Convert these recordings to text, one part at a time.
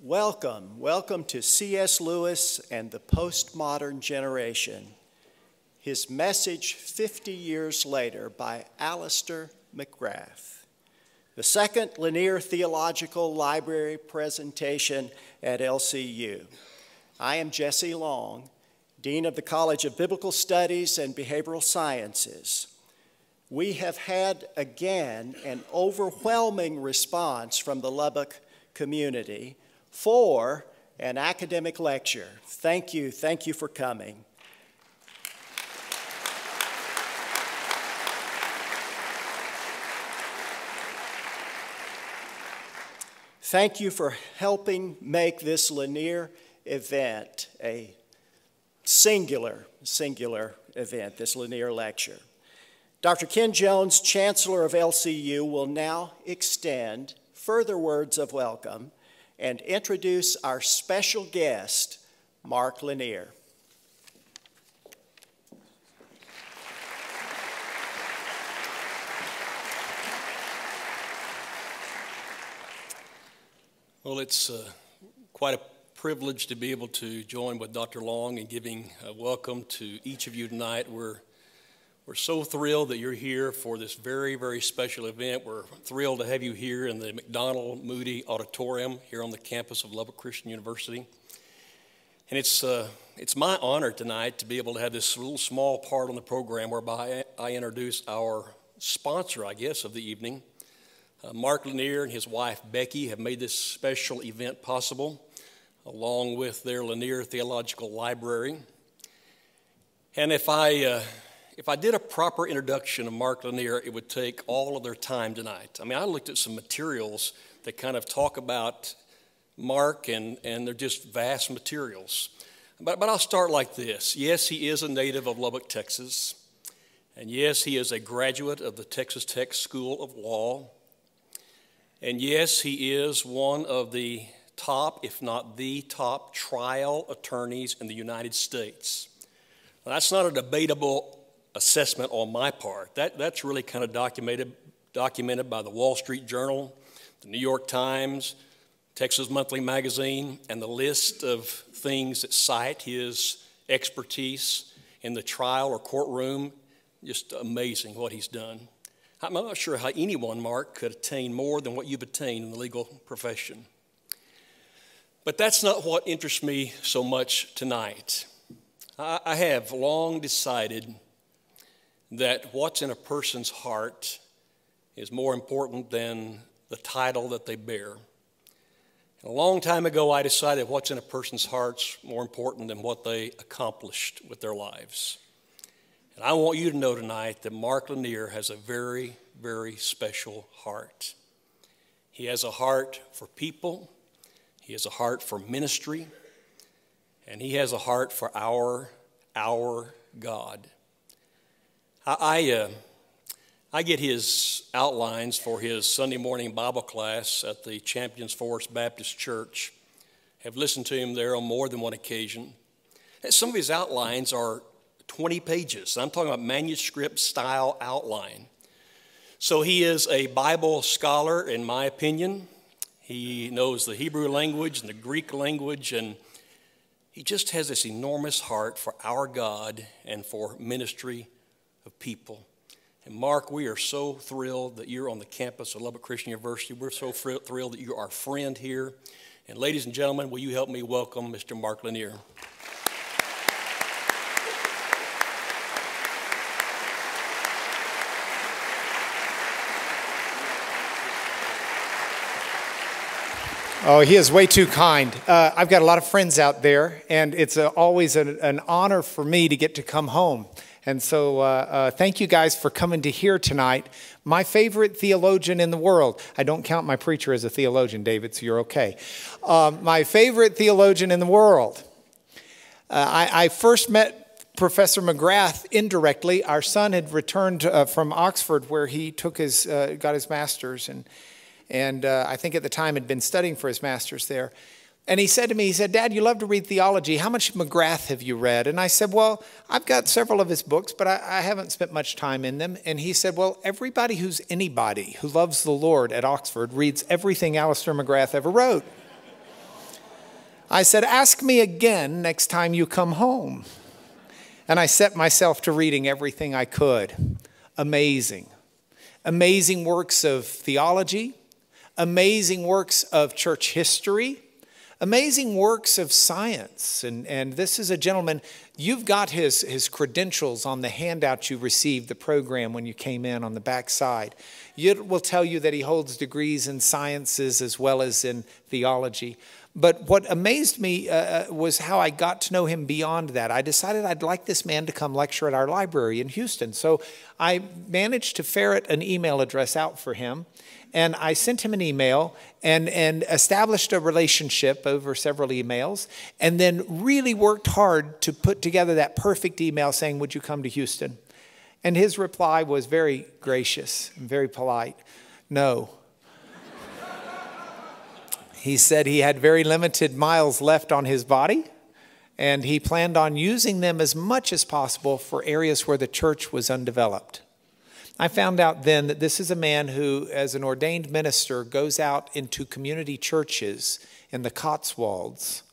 Welcome to C.S. Lewis and the Postmodern Generation. His message 50 years later by Alister McGrath. The second Lanier Theological Library presentation at LCU. I am Jesse Long, Dean of the College of Biblical Studies and Behavioral Sciences. We have had, again, an overwhelming response from the Lubbock community for an academic lecture. Thank you for coming. Thank you for helping make this Lanier event a singular event, this Lanier lecture. Dr. Ken Jones, Chancellor of LCU, will now extend further words of welcome and introduce our special guest, Mark Lanier. Well, it's quite a privilege to be able to join with Dr. Long in giving a welcome to each of you tonight. We're so thrilled that you're here for this very, very special event. We're thrilled to have you here in the McDonald Moody Auditorium here on the campus of Lubbock Christian University. And it's my honor tonight to be able to have this little small part on the program whereby I introduce our sponsor, I guess, of the evening. Mark Lanier and his wife Becky have made this special event possible, along with their Lanier Theological Library. And if I did a proper introduction of Mark Lanier, it would take all of their time tonight. I mean, I looked at some materials that kind of talk about Mark, and they're just vast materials. But I'll start like this. Yes, he is a native of Lubbock, Texas. And yes, he is a graduate of the Texas Tech School of Law. And yes, he is one of the top, if not the top, trial attorneys in the United States. Now, that's not a debatable assessment on my part. That's really kind of documented by the Wall Street Journal, the New York Times, Texas Monthly Magazine, and the list of things that cite his expertise in the trial or courtroom. Just amazing what he's done. I'm not sure how anyone, Mark, could attain more than what you've attained in the legal profession. But that's not what interests me so much tonight. I have long decided that what's in a person's heart is more important than the title that they bear. And a long time ago, I decided what's in a person's heart's more important than what they accomplished with their lives. And I want you to know tonight that Mark Lanier has a very, very special heart. He has a heart for people, he has a heart for ministry, and he has a heart for our God. I get his outlines for his Sunday morning Bible class at the Champions Forest Baptist Church. Have listened to him there on more than one occasion. And some of his outlines are 20 pages. I'm talking about manuscript style outline. So he is a Bible scholar, in my opinion. He knows the Hebrew language and the Greek language, and he just has this enormous heart for our God and for ministry of people. And Mark, we are so thrilled that you're on the campus of Lubbock Christian University. We're so thrilled that you're our friend here. And ladies and gentlemen, will you help me welcome Mr. Mark Lanier? Oh, he is way too kind. I've got a lot of friends out there, and it's always an honor for me to get to come home. And so thank you guys for coming to hear tonight. My favorite theologian in the world. I don't count my preacher as a theologian, David, so you're okay. My favorite theologian in the world. I first met Professor McGrath indirectly. Our son had returned from Oxford, where he got his master's, and I think at the time had been studying for his master's there. And he said to me, Dad, you love to read theology. How much McGrath have you read? And I said, well, I've got several of his books, but I haven't spent much time in them. And he said, well, everybody who's anybody who loves the Lord at Oxford reads everything Alister McGrath ever wrote. I said, ask me again next time you come home. And I set myself to reading everything I could. Amazing. Amazing works of theology, amazing works of church history, amazing works of science. And this is a gentleman, you've got his credentials on the handout you received, the program when you came in on the back side. It will tell you that he holds degrees in sciences as well as in theology. But what amazed me was how I got to know him beyond that. I decided I'd like this man to come lecture at our library in Houston. So I managed to ferret an email address out for him. And I sent him an email and established a relationship over several emails. And then really worked hard to put together that perfect email saying, would you come to Houston? And his reply was very gracious and very polite. No. He said he had very limited miles left on his body, and he planned on using them as much as possible for areas where the church was undeveloped. I found out then that this is a man who, as an ordained minister, goes out into community churches in the Cotswolds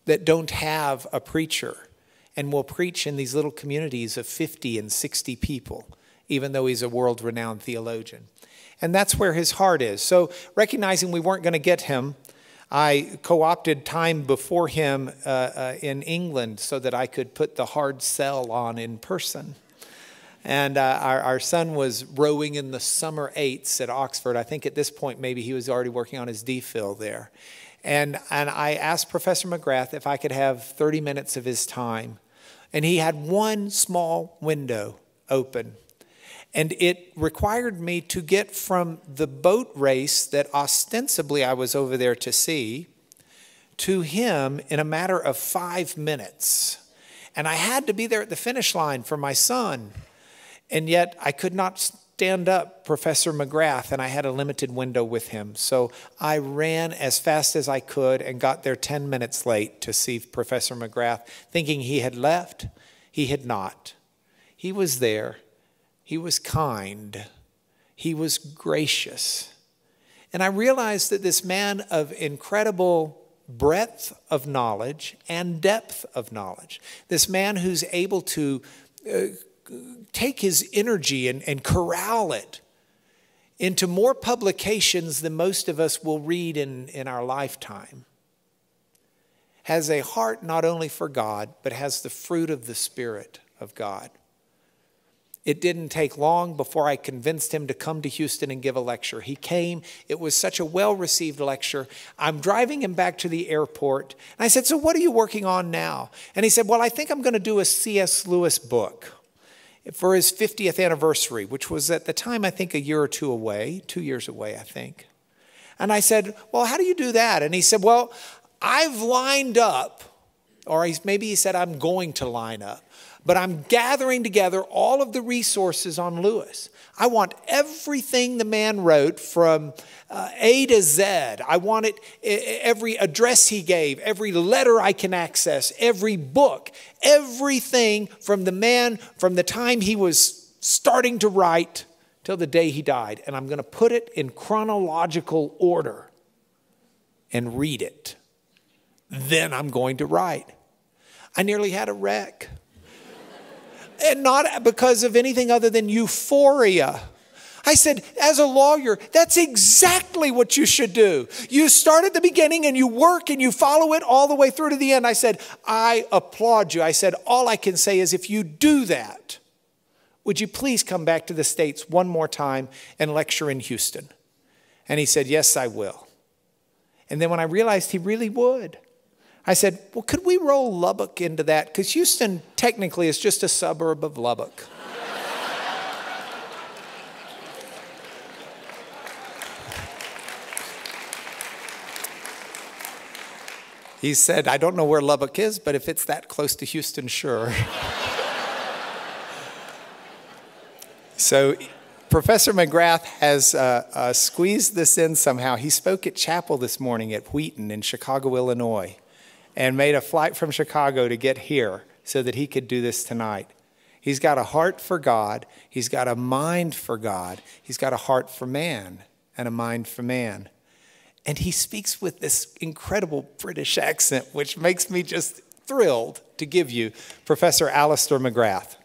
that don't have a preacher and will preach in these little communities of 50 and 60 people, even though he's a world-renowned theologian. And that's where his heart is. So recognizing we weren't going to get him, I co-opted time before him in England so that I could put the hard sell on in person. And our son was rowing in the summer 8s at Oxford. I think at this point maybe he was already working on his DPhil there. And I asked Professor McGrath if I could have 30 minutes of his time. And he had one small window open. And it required me to get from the boat race that ostensibly I was over there to see to him in a matter of 5 minutes. And I had to be there at the finish line for my son. And yet I could not stand up Professor McGrath, and I had a limited window with him. So I ran as fast as I could and got there 10 minutes late to see Professor McGrath, thinking he had left. He had not. He was there. He was kind. He was gracious. And I realized that this man of incredible breadth of knowledge and depth of knowledge, this man who's able to take his energy and corral it into more publications than most of us will read in our lifetime, has a heart not only for God, but has the fruit of the Spirit of God. It didn't take long before I convinced him to come to Houston and give a lecture. He came. It was such a well-received lecture. I'm driving him back to the airport. And I said, so what are you working on now? And he said, well, I think I'm going to do a C.S. Lewis book for his 50th anniversary, which was at the time, I think, a year or two away, 2 years away, I think. And I said, well, how do you do that? And he said, well, I've lined up, or maybe he said, I'm going to line up. But I'm gathering together all of the resources on Lewis. I want everything the man wrote from A to Z. I want it, every address he gave, every letter I can access, every book, everything from the man, from the time he was starting to write till the day he died. And I'm going to put it in chronological order and read it. Then I'm going to write. I nearly had a wreck. And not because of anything other than euphoria. I said, as a lawyer, that's exactly what you should do. You start at the beginning and you work and you follow it all the way through to the end. I said, I applaud you. I said, all I can say is if you do that, would you please come back to the States one more time and lecture in Houston? And he said, yes, I will. And then when I realized he really would, I said, well, could we roll Lubbock into that? Because Houston technically is just a suburb of Lubbock. He said, I don't know where Lubbock is, but if it's that close to Houston, sure. So Professor McGrath has squeezed this in somehow. He spoke at chapel this morning at Wheaton in Chicago, Illinois, and made a flight from Chicago to get here so that he could do this tonight. He's got a heart for God. He's got a mind for God. He's got a heart for man and a mind for man. And he speaks with this incredible British accent, which makes me just thrilled to give you Professor Alister McGrath.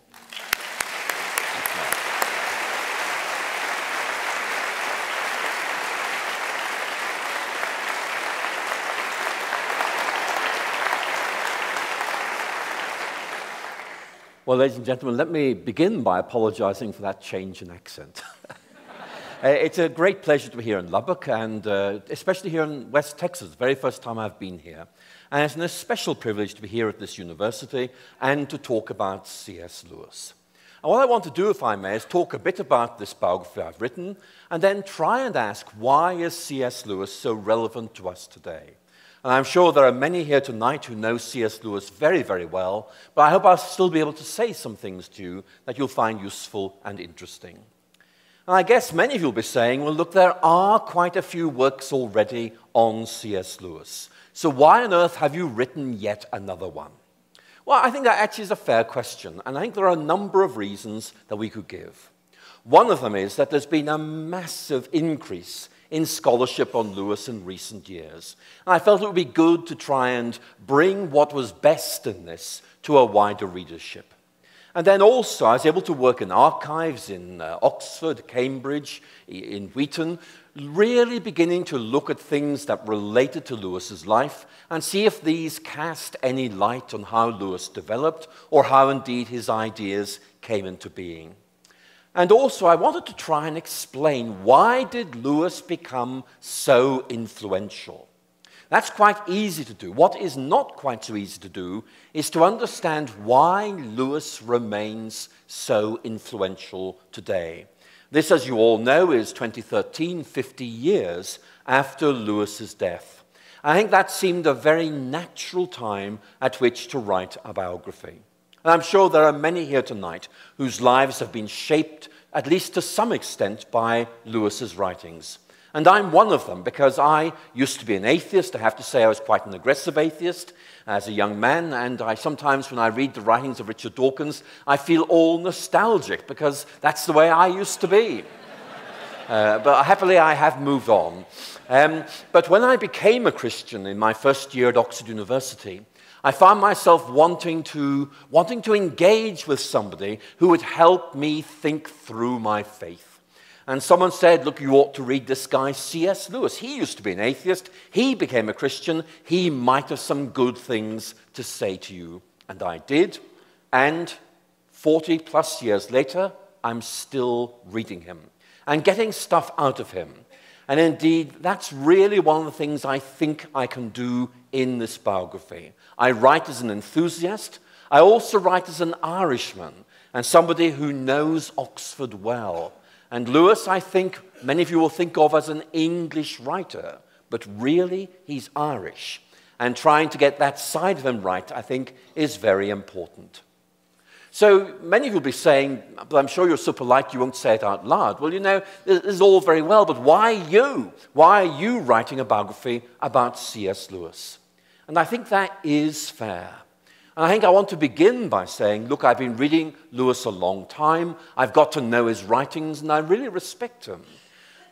Well, ladies and gentlemen, let me begin by apologizing for that change in accent. It's a great pleasure to be here in Lubbock, and especially here in West Texas, the very first time I've been here. And it's an especial privilege to be here at this university and to talk about C.S. Lewis. And what I want to do, if I may, is talk a bit about this biography I've written, and then try and ask, why is C.S. Lewis so relevant to us today? And I'm sure there are many here tonight who know C.S. Lewis very, very well, but I hope I'll still be able to say some things to you that you'll find useful and interesting. And I guess many of you will be saying, well, look, there are quite a few works already on C.S. Lewis. So why on earth have you written yet another one? Well, I think that actually is a fair question, and I think there are a number of reasons that we could give. One of them is that there's been a massive increase in scholarship on Lewis in recent years. And I felt it would be good to try and bring what was best in this to a wider readership. And then also, I was able to work in archives in Oxford, Cambridge, in Wheaton, really beginning to look at things that related to Lewis's life and see if these cast any light on how Lewis developed or how indeed his ideas came into being. And also, I wanted to try and explain, why did Lewis become so influential? That's quite easy to do. What is not quite so easy to do is to understand why Lewis remains so influential today. This, as you all know, is 2013, 50 years after Lewis's death. I think that seemed a very natural time at which to write a biography. And I'm sure there are many here tonight whose lives have been shaped, at least to some extent, by Lewis's writings. And I'm one of them, because I used to be an atheist. I have to say I was quite an aggressive atheist as a young man, and I sometimes, when I read the writings of Richard Dawkins, I feel all nostalgic, because that's the way I used to be. But happily, I have moved on. But when I became a Christian in my first year at Oxford University, I found myself wanting to engage with somebody who would help me think through my faith. And someone said, look, you ought to read this guy, C.S. Lewis. He used to be an atheist. He became a Christian. He might have some good things to say to you. And I did. And 40 plus years later, I'm still reading him and getting stuff out of him. And indeed, that's really one of the things I think I can do in this biography. I write as an enthusiast. I also write as an Irishman and somebody who knows Oxford well. And Lewis, I think, many of you will think of as an English writer, but really, he's Irish. And trying to get that side of him right, I think, is very important. So many of you will be saying, but I'm sure you're so polite you won't say it out loud. Well, you know, this is all very well, but why you? Why are you writing a biography about C.S. Lewis? And I think that is fair. And I think I want to begin by saying, look, I've been reading Lewis a long time. I've got to know his writings, and I really respect him.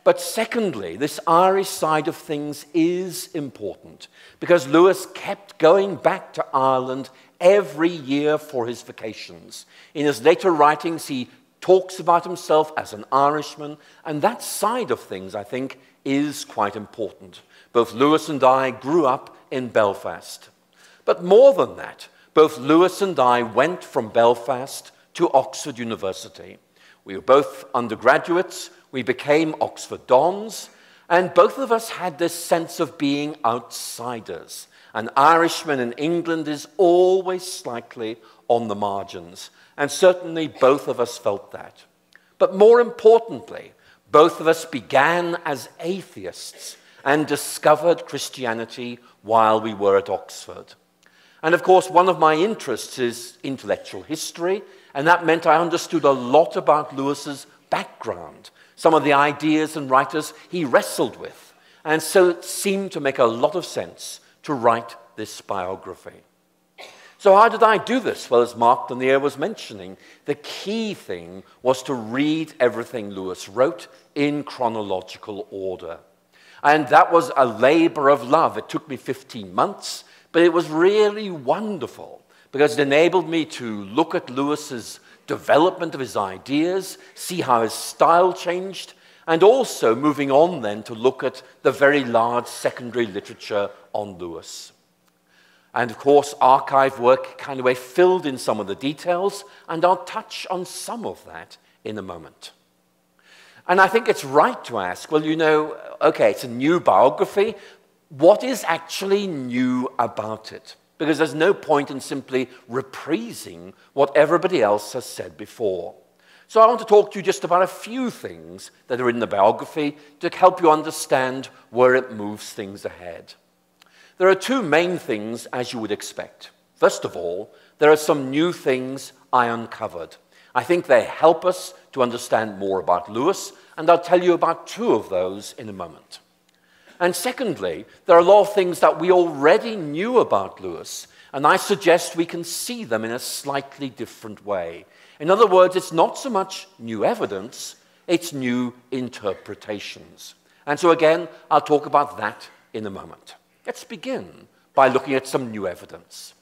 But secondly, this Irish side of things is important, because Lewis kept going back to Ireland every year for his vacations. In his later writings, he talks about himself as an Irishman, and that side of things, I think, is quite important. Both Lewis and I grew up in Belfast. But more than that, both Lewis and I went from Belfast to Oxford University. We were both undergraduates, we became Oxford Dons, and both of us had this sense of being outsiders. An Irishman in England is always slightly on the margins, and certainly both of us felt that. But more importantly, both of us began as atheists and discovered Christianity while we were at Oxford. And of course, one of my interests is intellectual history, and that meant I understood a lot about Lewis's background, some of the ideas and writers he wrestled with. And so it seemed to make a lot of sense to write this biography. So how did I do this? Well, as Mark Lanier was mentioning, the key thing was to read everything Lewis wrote in chronological order. And that was a labor of love. It took me 15 months, but it was really wonderful because it enabled me to look at Lewis's development of his ideas, see how his style changed, and also moving on then to look at the very large secondary literature on Lewis. And of course, archive work kind of way filled in some of the details, and I'll touch on some of that in a moment. And I think it's right to ask, well, you know, okay, it's a new biography. What is actually new about it? Because there's no point in simply reprising what everybody else has said before. So I want to talk to you just about a few things that are in the biography to help you understand where it moves things ahead. There are two main things, as you would expect. First of all, there are some new things I uncovered. I think they help us to understand more about Lewis, and I'll tell you about two of those in a moment. And secondly, there are a lot of things that we already knew about Lewis, and I suggest we can see them in a slightly different way. In other words, it's not so much new evidence, it's new interpretations. And so again, I'll talk about that in a moment. Let's begin by looking at some new evidence.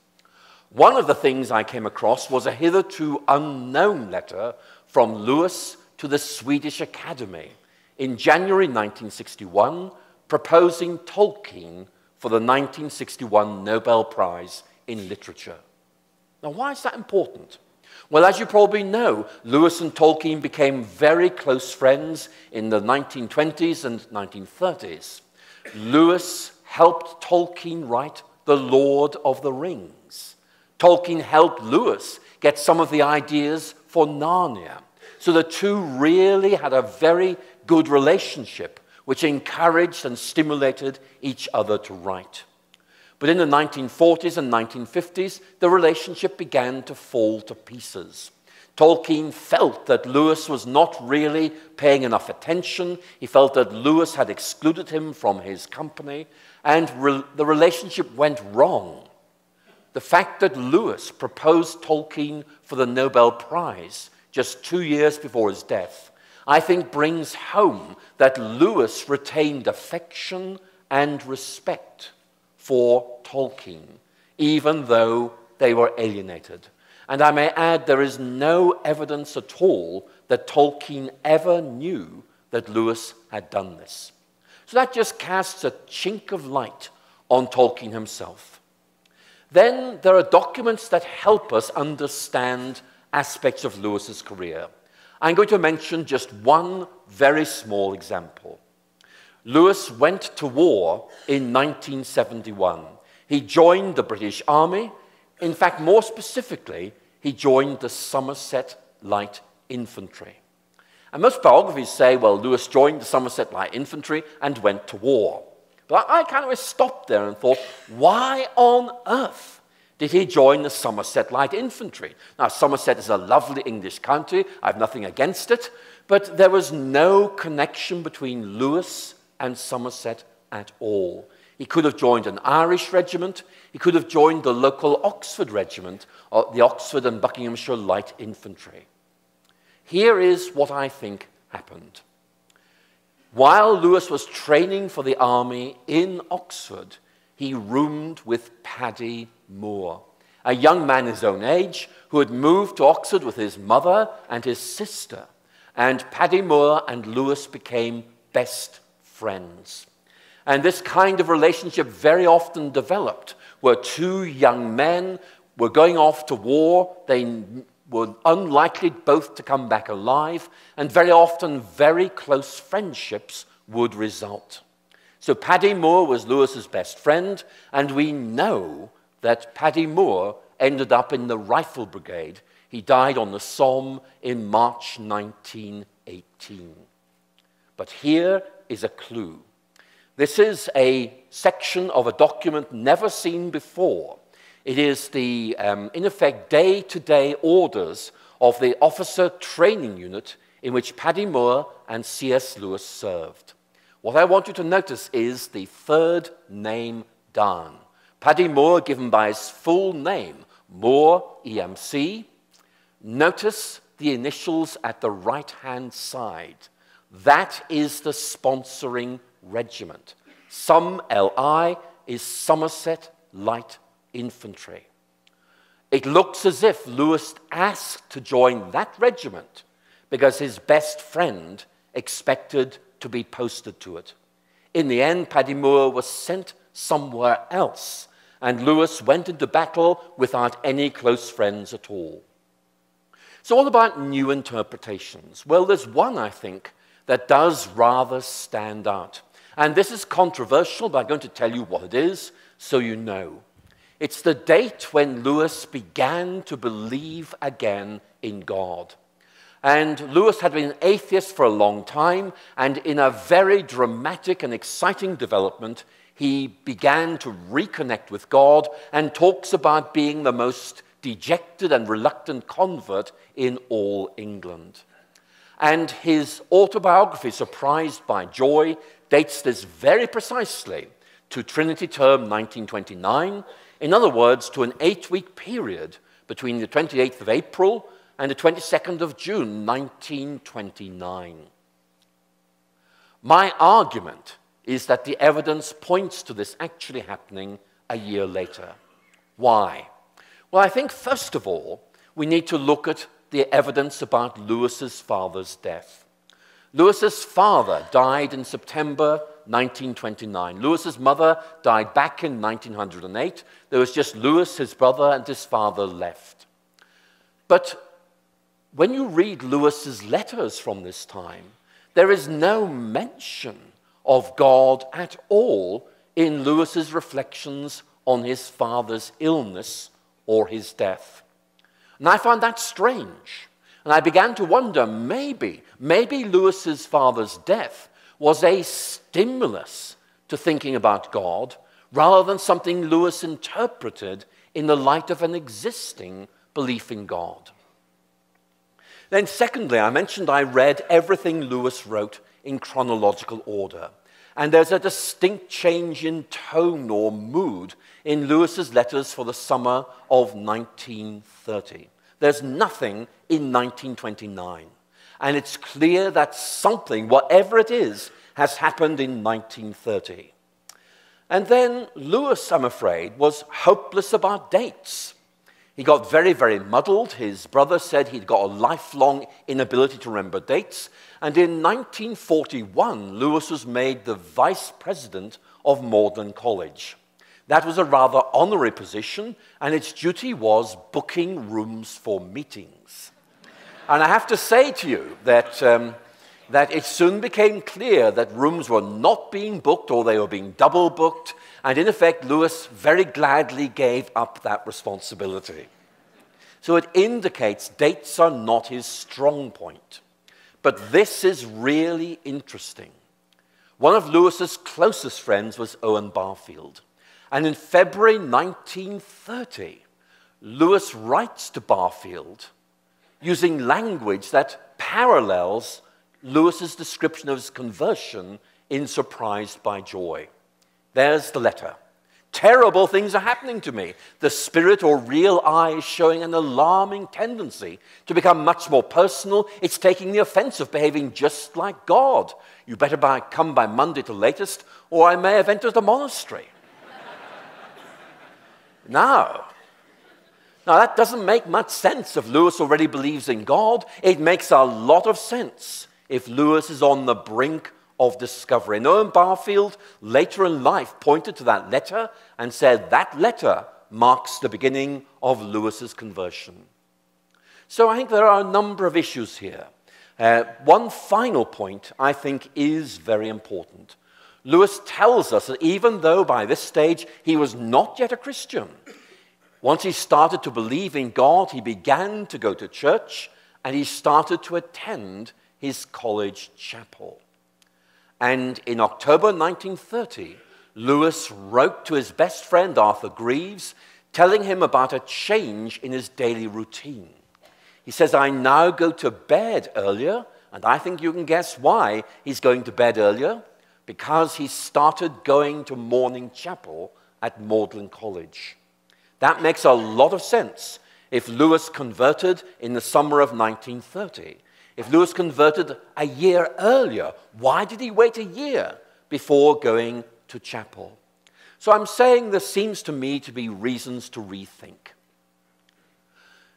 One of the things I came across was a hitherto unknown letter from Lewis to the Swedish Academy in January 1961, proposing Tolkien for the 1961 Nobel Prize in Literature. Now, why is that important? Well, as you probably know, Lewis and Tolkien became very close friends in the 1920s and 1930s. Lewis helped Tolkien write The Lord of the Rings. Tolkien helped Lewis get some of the ideas for Narnia. So the two really had a very good relationship, which encouraged and stimulated each other to write. But in the 1940s and 1950s, the relationship began to fall to pieces. Tolkien felt that Lewis was not really paying enough attention. He felt that Lewis had excluded him from his company, and the relationship went wrong. The fact that Lewis proposed Tolkien for the Nobel Prize just 2 years before his death, I think brings home that Lewis retained affection and respect for Tolkien, even though they were alienated. And I may add, there is no evidence at all that Tolkien ever knew that Lewis had done this. So that just casts a chink of light on Tolkien himself. Then there are documents that help us understand aspects of Lewis's career. I'm going to mention just one very small example. Lewis went to war in 1971. He joined the British Army. In fact, more specifically, he joined the Somerset Light Infantry. And most biographies say, well, Lewis joined the Somerset Light Infantry and went to war. But I kind of stopped there and thought, why on earth did he join the Somerset Light Infantry? Now, Somerset is a lovely English county. I have nothing against it. But there was no connection between Lewis and Somerset at all. He could have joined an Irish regiment. He could have joined the local Oxford regiment, or the Oxford and Buckinghamshire Light Infantry. Here is what I think happened. While Lewis was training for the army in Oxford, he roomed with Paddy Moore, a young man his own age who had moved to Oxford with his mother and his sister. And Paddy Moore and Lewis became best friends. And this kind of relationship very often developed where two young men were going off to war. They were unlikely both to come back alive, and very often very close friendships would result. So Paddy Moore was Lewis's best friend, and we know that Paddy Moore ended up in the Rifle Brigade. He died on the Somme in March 1918. But here is a clue. This is a section of a document never seen before. It is the, in effect, day-to-day orders of the officer training unit in which Paddy Moore and C.S. Lewis served. What I want you to notice is the third name down. Paddy Moore, given by his full name, Moore, EMC. Notice the initials at the right-hand side. That is the sponsoring Regiment. SOM-LI is Somerset Light Infantry. It looks as if Lewis asked to join that regiment because his best friend expected to be posted to it. In the end, Paddy Moore was sent somewhere else, and Lewis went into battle without any close friends at all. So what about new interpretations? Well, there's one, I think, that does rather stand out. And this is controversial, but I'm going to tell you what it is so you know. It's the date when Lewis began to believe again in God. And Lewis had been an atheist for a long time, and in a very dramatic and exciting development, he began to reconnect with God and talks about being the most dejected and reluctant convert in all England. And his autobiography, Surprised by Joy, dates this very precisely to Trinity Term 1929, in other words, to an 8-week period between the 28th of April and the 22nd of June 1929. My argument is that the evidence points to this actually happening a year later. Why? Well, I think, first of all, we need to look at the evidence about Lewis's father's death. Lewis's father died in September 1929. Lewis's mother died back in 1908. There was just Lewis, his brother, and his father left. But when you read Lewis's letters from this time, there is no mention of God at all in Lewis's reflections on his father's illness or his death. And I found that strange. And I began to wonder, maybe Lewis's father's death was a stimulus to thinking about God rather than something Lewis interpreted in the light of an existing belief in God. Then secondly, I mentioned I read everything Lewis wrote in chronological order. And there's a distinct change in tone or mood in Lewis's letters for the summer of 1930. There's nothing in 1929. And it's clear that something, whatever it is, has happened in 1930. And then Lewis, I'm afraid, was hopeless about dates. He got very, very muddled. His brother said he'd got a lifelong inability to remember dates. And in 1941, Lewis was made the vice president of Magdalen College. That was a rather honorary position, and its duty was booking rooms for meetings. And I have to say to you that it soon became clear that rooms were not being booked or they were being double booked, and in effect, Lewis very gladly gave up that responsibility. So it indicates dates are not his strong point. But this is really interesting. One of Lewis's closest friends was Owen Barfield. And in February 1930, Lewis writes to Barfield using language that parallels Lewis's description of his conversion in Surprised by Joy. There's the letter. Terrible things are happening to me. The spirit or real I is showing an alarming tendency to become much more personal. It's taking the offense of behaving just like God. You better come by Monday to latest, or I may have entered the monastery. Now, that doesn't make much sense if Lewis already believes in God. It makes a lot of sense if Lewis is on the brink of discovery. And Owen Barfield, later in life, pointed to that letter and said that letter marks the beginning of Lewis's conversion. So I think there are a number of issues here. One final point I think is very important. Lewis tells us that even though by this stage he was not yet a Christian, once he started to believe in God, he began to go to church and he started to attend his college chapel. And in October 1930, Lewis wrote to his best friend Arthur Greaves, telling him about a change in his daily routine. He says, I now go to bed earlier, and I think you can guess why he's going to bed earlier, because he started going to morning chapel at Magdalen College. That makes a lot of sense if Lewis converted in the summer of 1930. If Lewis converted a year earlier, why did he wait a year before going to chapel. So I'm saying there seems to me to be reasons to rethink.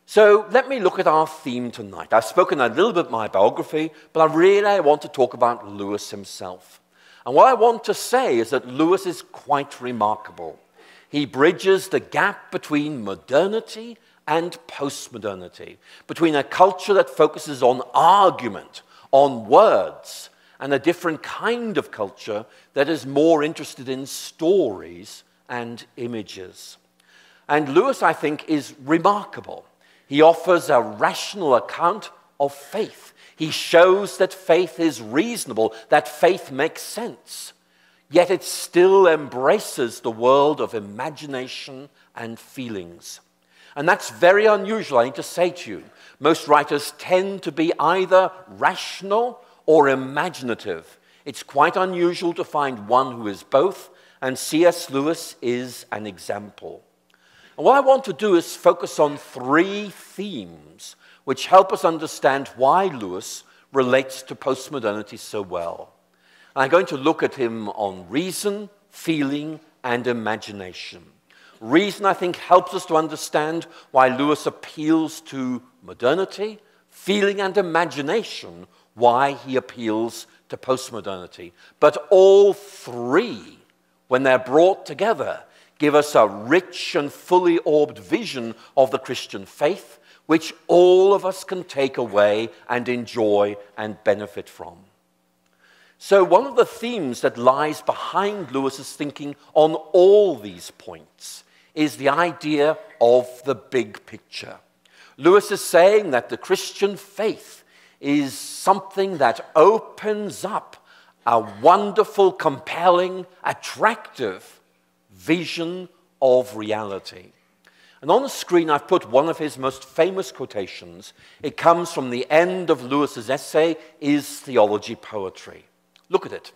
So let me look at our theme tonight. I've spoken a little bit of my biography, but I want to talk about Lewis himself. And what I want to say is that Lewis is quite remarkable. He bridges the gap between modernity and postmodernity, between a culture that focuses on argument, on words, and a different kind of culture that is more interested in stories and images. And Lewis, I think, is remarkable. He offers a rational account of faith. He shows that faith is reasonable, that faith makes sense. Yet it still embraces the world of imagination and feelings. And that's very unusual, I need to say to you. Most writers tend to be either rational or imaginative. It's quite unusual to find one who is both, and C.S. Lewis is an example. And what I want to do is focus on three themes which help us understand why Lewis relates to postmodernity so well. I'm going to look at him on reason, feeling, and imagination. Reason, I think, helps us to understand why Lewis appeals to modernity, feeling and imagination, why he appeals to postmodernity. But all three, when they're brought together, give us a rich and fully orbed vision of the Christian faith, which all of us can take away and enjoy and benefit from. So one of the themes that lies behind Lewis's thinking on all these points is the idea of the big picture. Lewis is saying that the Christian faith is something that opens up a wonderful, compelling, attractive vision of reality. And on the screen I've put one of his most famous quotations. It comes from the end of Lewis's essay, Is Theology Poetry? Look at it.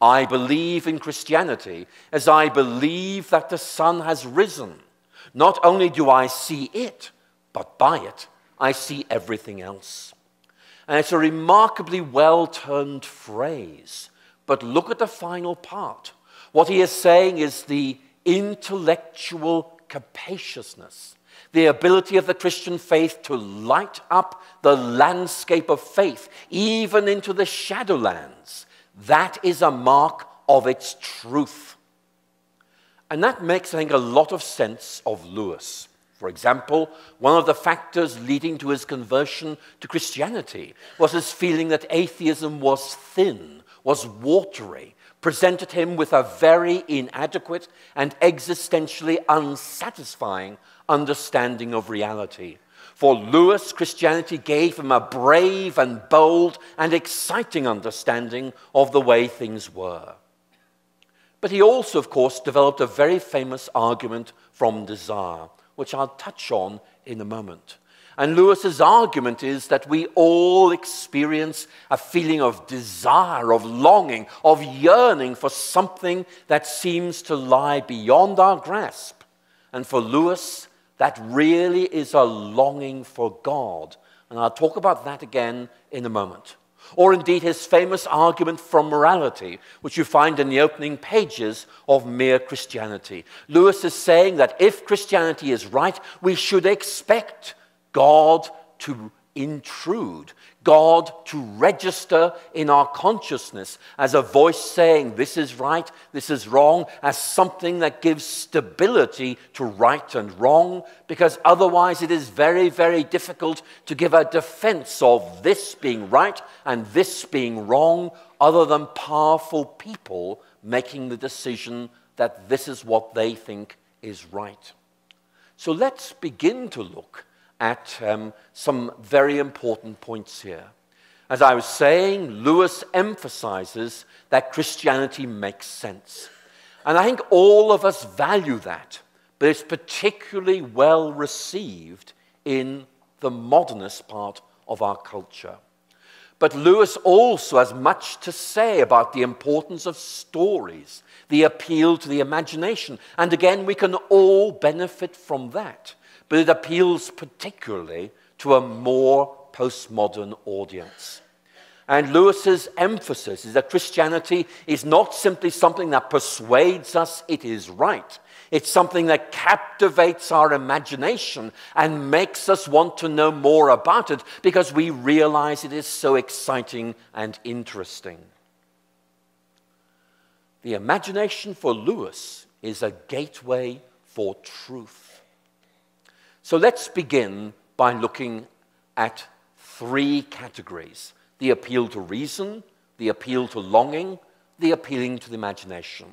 I believe in Christianity as I believe that the sun has risen. Not only do I see it, but by it I see everything else. And it's a remarkably well-turned phrase. But look at the final part. What he is saying is the intellectual capaciousness, the ability of the Christian faith to light up the landscape of faith, even into the shadowlands. That is a mark of its truth. And that makes, I think, a lot of sense of Lewis. For example, one of the factors leading to his conversion to Christianity was his feeling that atheism was thin, was watery, presented him with a very inadequate and existentially unsatisfying understanding of reality. For Lewis, Christianity gave him a brave and bold and exciting understanding of the way things were. But he also, of course, developed a very famous argument from desire, which I'll touch on in a moment. And Lewis's argument is that we all experience a feeling of desire, of longing, of yearning for something that seems to lie beyond our grasp. And for Lewis, that really is a longing for God. And I'll talk about that again in a moment. Or indeed his famous argument from morality, which you find in the opening pages of Mere Christianity. Lewis is saying that if Christianity is right, we should expect God to intrude, God to register in our consciousness as a voice saying this is right, this is wrong, as something that gives stability to right and wrong, because otherwise it is very, very difficult to give a defense of this being right and this being wrong, other than powerful people making the decision that this is what they think is right. So let's begin to look at some very important points here. As I was saying, Lewis emphasizes that Christianity makes sense. And I think all of us value that, but it's particularly well received in the modernist part of our culture. But Lewis also has much to say about the importance of stories, the appeal to the imagination. And again, we can all benefit from that. But it appeals particularly to a more postmodern audience. And Lewis's emphasis is that Christianity is not simply something that persuades us it is right. It's something that captivates our imagination and makes us want to know more about it because we realize it is so exciting and interesting. The imagination for Lewis is a gateway for truth. So let's begin by looking at three categories: the appeal to reason, the appeal to longing, the appealing to the imagination.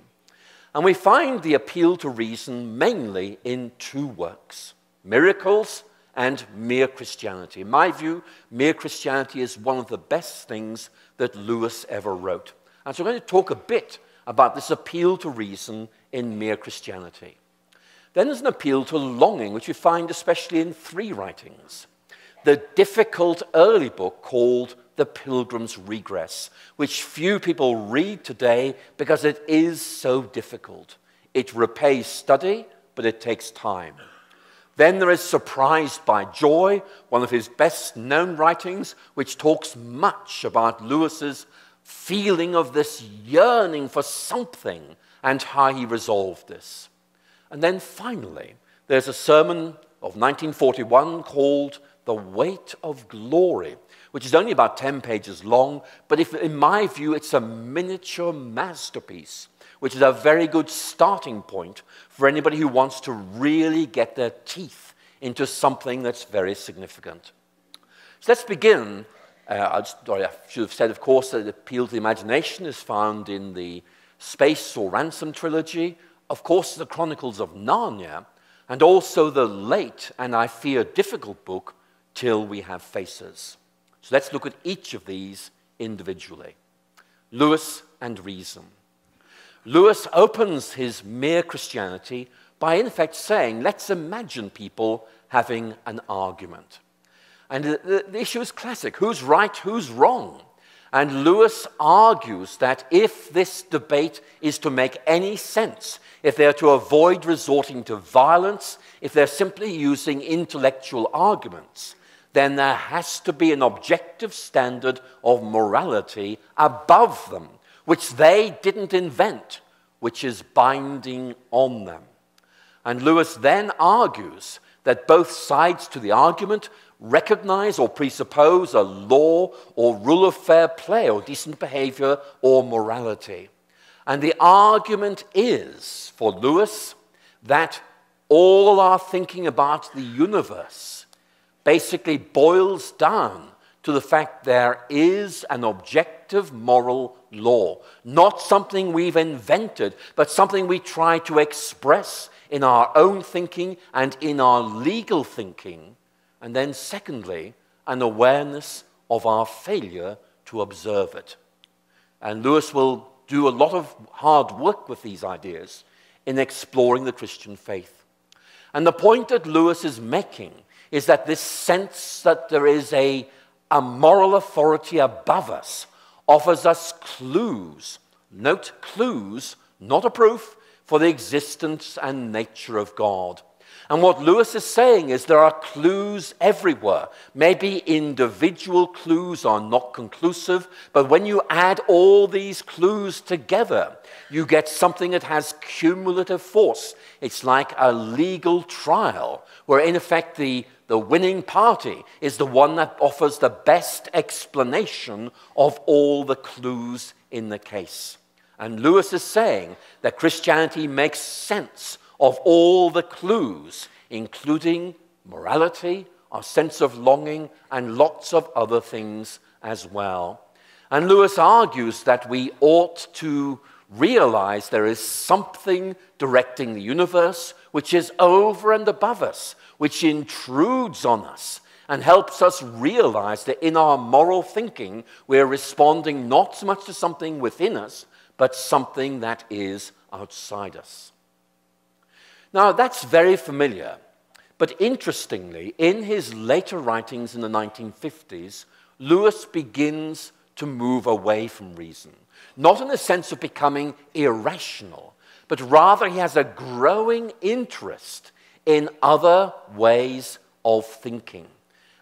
And we find the appeal to reason mainly in two works: Miracles and Mere Christianity. In my view, Mere Christianity is one of the best things that Lewis ever wrote. And so we're going to talk a bit about this appeal to reason in Mere Christianity. Then there's an appeal to longing, which we find especially in three writings. The difficult early book called The Pilgrim's Regress, which few people read today because it is so difficult. It repays study, but it takes time. Then there is Surprised by Joy, one of his best-known writings, which talks much about Lewis's feeling of this yearning for something and how he resolved this. And then finally, there's a sermon of 1941 called The Weight of Glory, which is only about 10 pages long, but in my view, it's a miniature masterpiece, which is a very good starting point for anybody who wants to really get their teeth into something that's very significant. So let's begin. I should have said, of course, that the appeal to the imagination is found in the Space or Ransom trilogy, of course, the Chronicles of Narnia, and also the late, and I fear difficult book, Till We Have Faces. So let's look at each of these individually. Lewis and reason. Lewis opens his Mere Christianity by, in effect, saying, let's imagine people having an argument. And the issue is classic. Who's right, who's wrong? And Lewis argues that if this debate is to make any sense, if they're to avoid resorting to violence, if they're simply using intellectual arguments, then there has to be an objective standard of morality above them, which they didn't invent, which is binding on them. And Lewis then argues that both sides to the argument recognize or presuppose a law or rule of fair play or decent behavior or morality. And the argument is, for Lewis, that all our thinking about the universe basically boils down to the fact there is an objective moral law, not something we've invented, but something we try to express in our own thinking and in our legal thinking. And then secondly, an awareness of our failure to observe it. And Lewis will do a lot of hard work with these ideas in exploring the Christian faith. And the point that Lewis is making is that this sense that there is a moral authority above us offers us clues. Note, clues, not a proof, for the existence and nature of God. And what Lewis is saying is there are clues everywhere. Maybe individual clues are not conclusive, but when you add all these clues together, you get something that has cumulative force. It's like a legal trial, where in effect the winning party is the one that offers the best explanation of all the clues in the case. And Lewis is saying that Christianity makes sense of all the clues, including morality, our sense of longing, and lots of other things as well. And Lewis argues that we ought to realize there is something directing the universe which is over and above us, which intrudes on us and helps us realize that in our moral thinking we're responding not so much to something within us, but something that is outside us. Now, that's very familiar, but interestingly, in his later writings in the 1950s, Lewis begins to move away from reason, not in the sense of becoming irrational, but rather he has a growing interest in other ways of thinking.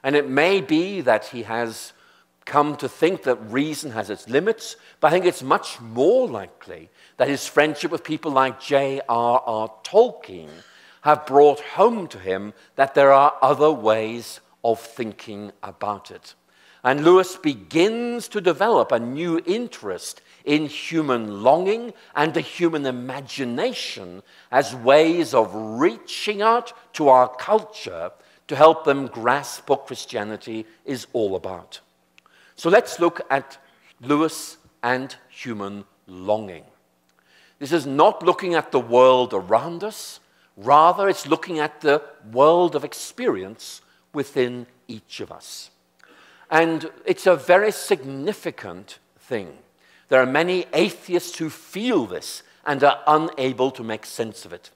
And it may be that he has come to think that reason has its limits, but I think it's much more likely that his friendship with people like J.R.R. Tolkien have brought home to him that there are other ways of thinking about it. And Lewis begins to develop a new interest in human longing and the human imagination as ways of reaching out to our culture to help them grasp what Christianity is all about. So let's look at Lewis and human longing. This is not looking at the world around us, rather it's looking at the world of experience within each of us. And it's a very significant thing. There are many atheists who feel this and are unable to make sense of it.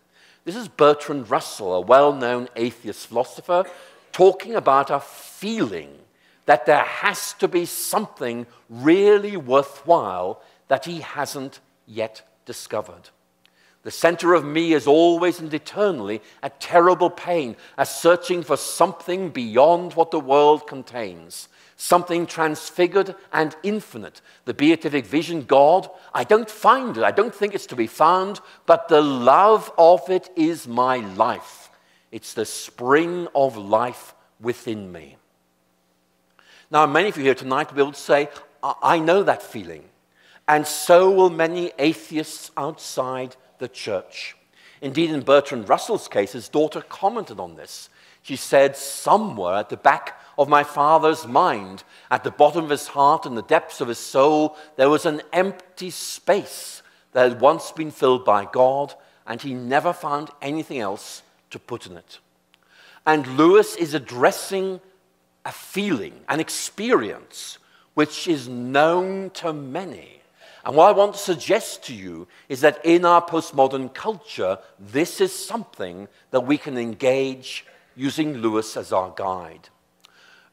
This is Bertrand Russell, a well-known atheist philosopher, talking about a feeling that there has to be something really worthwhile that he hasn't yet discovered. The center of me is always and eternally a terrible pain, a searching for something beyond what the world contains, something transfigured and infinite. The beatific vision, God, I don't find it. I don't think it's to be found, but the love of it is my life. It's the spring of life within me. Now, many of you here tonight will be able to say, I know that feeling. And so will many atheists outside the church. Indeed, in Bertrand Russell's case, his daughter commented on this. She said, somewhere at the back of my father's mind, at the bottom of his heart and the depths of his soul, there was an empty space that had once been filled by God, and he never found anything else to put in it. And Lewis is addressing a feeling, an experience, which is known to many. And what I want to suggest to you is that in our postmodern culture, this is something that we can engage using Lewis as our guide.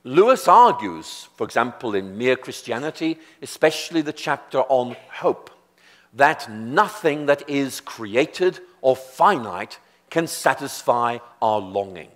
Lewis argues, for example, in Mere Christianity, especially the chapter on hope, that nothing that is created or finite can satisfy our longing.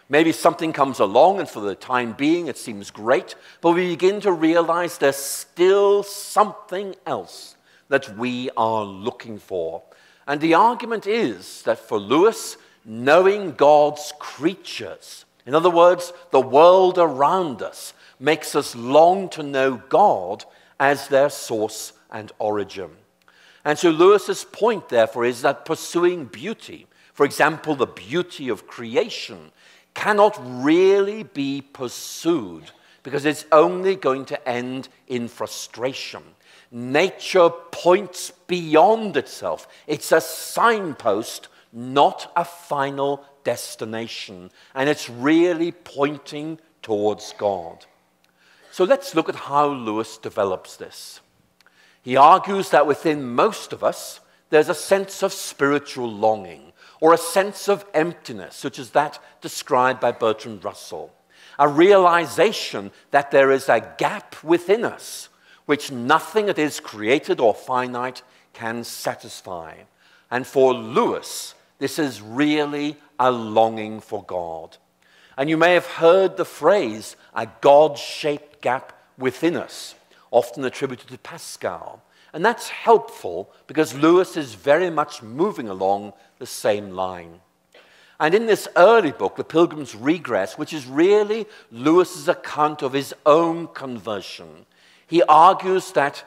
Maybe something comes along and for the time being it seems great, but we begin to realize there's still something else that we are looking for. And the argument is that for Lewis, knowing God's creatures, in other words, the world around us, makes us long to know God as their source and origin. And so Lewis's point, therefore, is that pursuing beauty, for example, the beauty of creation, cannot really be pursued because it's only going to end in frustration. Nature points beyond itself. It's a signpost, not a final destination. And it's really pointing towards God. So let's look at how Lewis develops this. He argues that within most of us, there's a sense of spiritual longing, or a sense of emptiness, such as that described by Bertrand Russell. A realization that there is a gap within us, which nothing that is created or finite can satisfy. And for Lewis, this is really a longing for God. And you may have heard the phrase, a God-shaped gap within us, often attributed to Pascal. And that's helpful because Lewis is very much moving along the same line. And in this early book, The Pilgrim's Regress, which is really Lewis's account of his own conversion, he argues that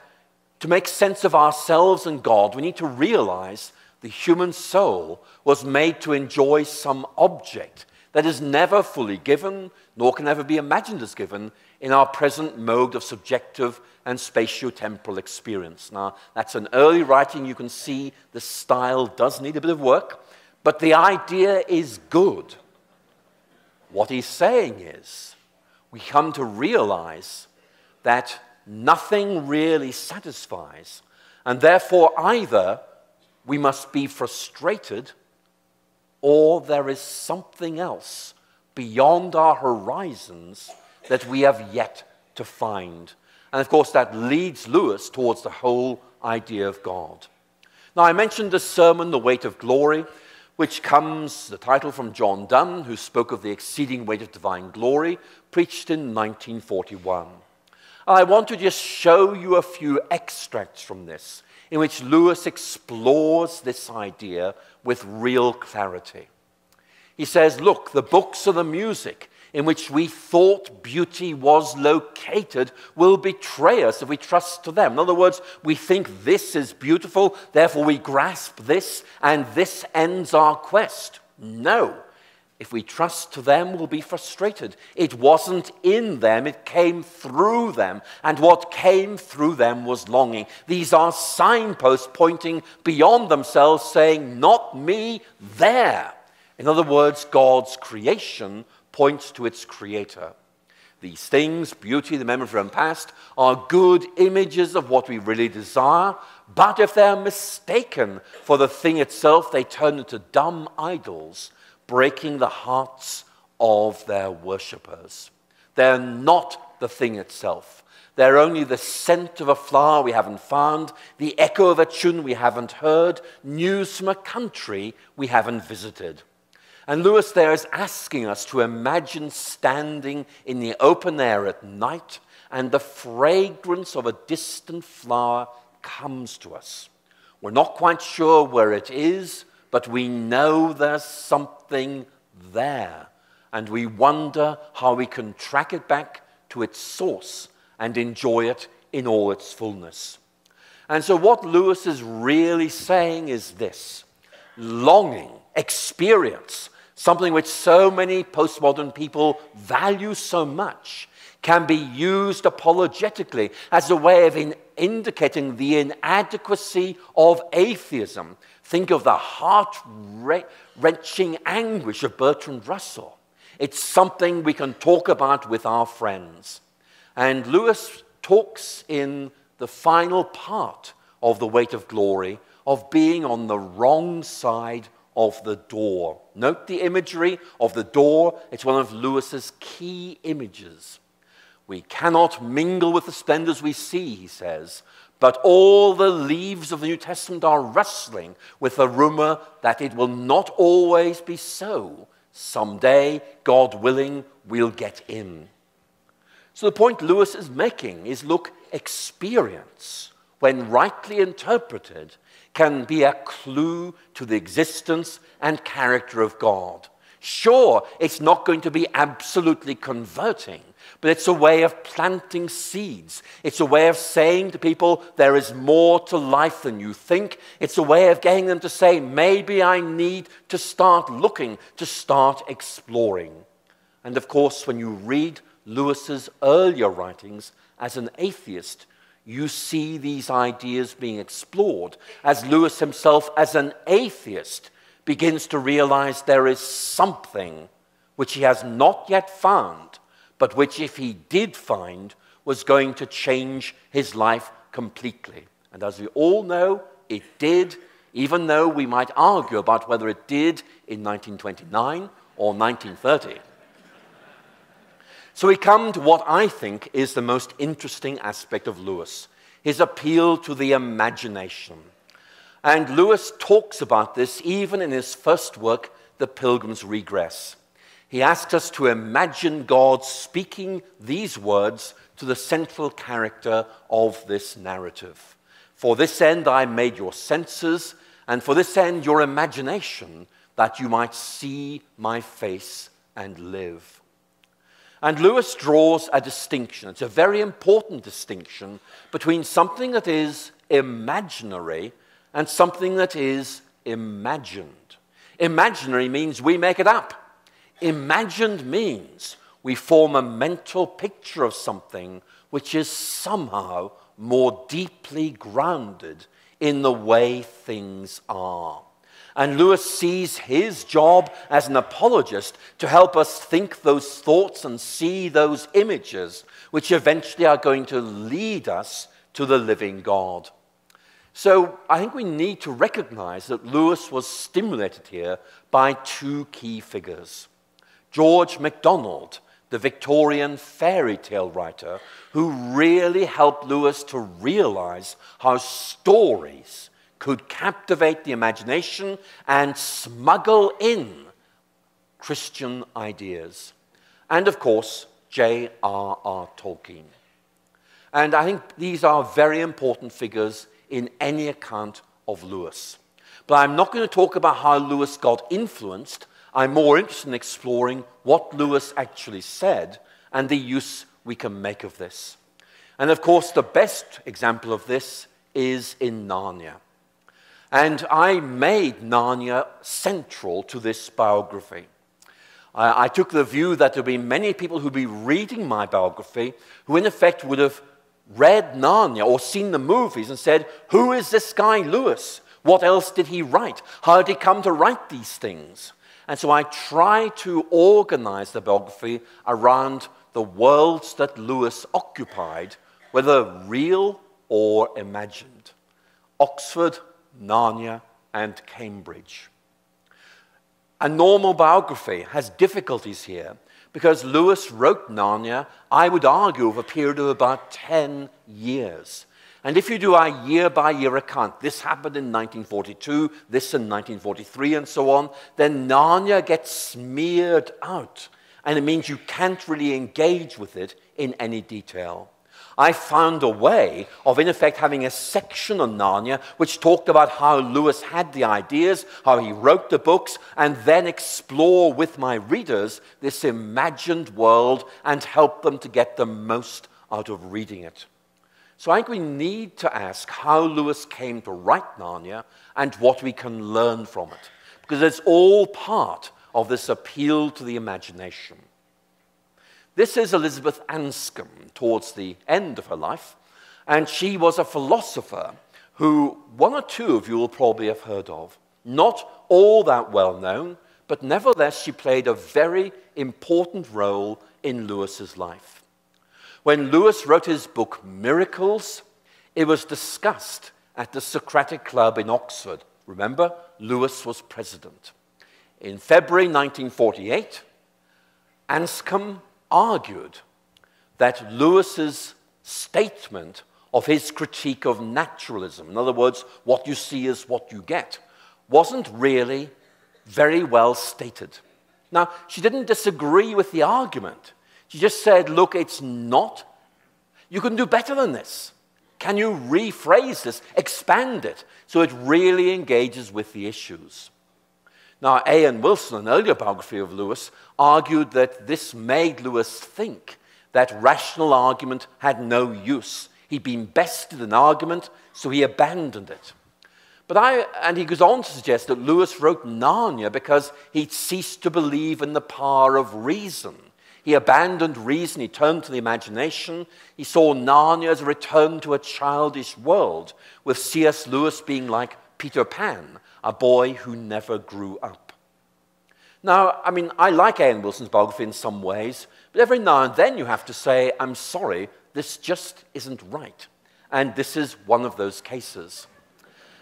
to make sense of ourselves and God, we need to realize the human soul was made to enjoy some object that is never fully given, nor can ever be imagined as given, in our present mode of subjective and spatio-temporal experience. Now, that's an early writing. You can see the style does need a bit of work, but the idea is good. What he's saying is, we come to realize that nothing really satisfies, and therefore either we must be frustrated or there is something else beyond our horizons that we have yet to find. And of course, that leads Lewis towards the whole idea of God. Now, I mentioned the sermon, The Weight of Glory, which comes, the title, from John Donne, who spoke of the exceeding weight of divine glory, preached in 1941. I want to just show you a few extracts from this, in which Lewis explores this idea with real clarity. He says, look, the books are the music in which we thought beauty was located will betray us if we trust to them. In other words, we think this is beautiful, therefore we grasp this, and this ends our quest. No. If we trust to them, we'll be frustrated. It wasn't in them, it came through them. And what came through them was longing. These are signposts pointing beyond themselves, saying, not me, there. In other words, God's creation points to its creator. These things, beauty, the memory from past, are good images of what we really desire, but if they're mistaken for the thing itself, they turn into dumb idols, breaking the hearts of their worshippers. They're not the thing itself. They're only the scent of a flower we haven't found, the echo of a tune we haven't heard, news from a country we haven't visited. And Lewis there is asking us to imagine standing in the open air at night and the fragrance of a distant flower comes to us. We're not quite sure where it is, but we know there's something there. And we wonder how we can track it back to its source and enjoy it in all its fullness. And so what Lewis is really saying is this: longing, experience, something which so many postmodern people value so much, can be used apologetically as a way of indicating the inadequacy of atheism. Think of the heart-wrenching anguish of Bertrand Russell. It's something we can talk about with our friends. And Lewis talks in the final part of The Weight of Glory of being on the wrong side of the door. Note the imagery of the door. It's one of Lewis's key images. We cannot mingle with the splendors we see, he says, but all the leaves of the New Testament are rustling with the rumor that it will not always be so. Someday, God willing, we'll get in. So the point Lewis is making is, look, experience, when rightly interpreted, can be a clue to the existence and character of God. Sure, it's not going to be absolutely converting, but it's a way of planting seeds. It's a way of saying to people, there is more to life than you think. It's a way of getting them to say, maybe I need to start looking, to start exploring. And of course, when you read Lewis's earlier writings as an atheist, you see these ideas being explored as Lewis himself, as an atheist, begins to realize there is something which he has not yet found, but which, if he did find, was going to change his life completely. And as we all know, it did, even though we might argue about whether it did in 1929 or 1930. So we come to what I think is the most interesting aspect of Lewis, his appeal to the imagination. And Lewis talks about this even in his first work, The Pilgrim's Regress. He asks us to imagine God speaking these words to the central character of this narrative. For this end I made your senses, and for this end your imagination, that you might see my face and live. And Lewis draws a distinction. It's a very important distinction between something that is imaginary and something that is imagined. Imaginary means we make it up. Imagined means we form a mental picture of something which is somehow more deeply grounded in the way things are. And Lewis sees his job as an apologist to help us think those thoughts and see those images which eventually are going to lead us to the living God. So I think we need to recognize that Lewis was stimulated here by two key figures. George MacDonald, the Victorian fairy tale writer, who really helped Lewis to realize how stories could captivate the imagination and smuggle in Christian ideas. And of course, J.R.R. Tolkien. And I think these are very important figures in any account of Lewis. But I'm not going to talk about how Lewis got influenced. I'm more interested in exploring what Lewis actually said and the use we can make of this. And of course, the best example of this is in Narnia. And I made Narnia central to this biography. I took the view that there would be many people who would be reading my biography who in effect would have read Narnia or seen the movies and said, who is this guy Lewis? What else did he write? How did he come to write these things? And so I try to organize the biography around the worlds that Lewis occupied, whether real or imagined. Oxford, Narnia, and Cambridge. A normal biography has difficulties here because Lewis wrote Narnia, I would argue, over a period of about 10 years. And if you do a year-by-year account, this happened in 1942, this in 1943, and so on, then Narnia gets smeared out, and it means you can't really engage with it in any detail. I found a way of, in effect, having a section on Narnia which talked about how Lewis had the ideas, how he wrote the books, and then explore with my readers this imagined world and help them to get the most out of reading it. So I think we need to ask how Lewis came to write Narnia and what we can learn from it, because it's all part of this appeal to the imagination. This is Elizabeth Anscombe towards the end of her life, and she was a philosopher who one or two of you will probably have heard of. Not all that well known, but nevertheless she played a very important role in Lewis's life. When Lewis wrote his book Miracles, it was discussed at the Socratic Club in Oxford. Remember, Lewis was president. In February 1948, Anscombe argued that Lewis's statement of his critique of naturalism, in other words, what you see is what you get, wasn't really very well stated. Now, she didn't disagree with the argument. She just said, look, it's not. You can do better than this. Can you rephrase this, expand it, so it really engages with the issues? Now, A.N. Wilson, an earlier biography of Lewis, argued that this made Lewis think that rational argument had no use. He'd been bested in argument, so he abandoned it. And he goes on to suggest that Lewis wrote Narnia because he'd ceased to believe in the power of reason. He abandoned reason, he turned to the imagination. He saw Narnia as a return to a childish world, with C.S. Lewis being like Peter Pan, a boy who never grew up. Now, I mean, I like A.N. Wilson's biography in some ways, but every now and then you have to say, I'm sorry, this just isn't right. And this is one of those cases.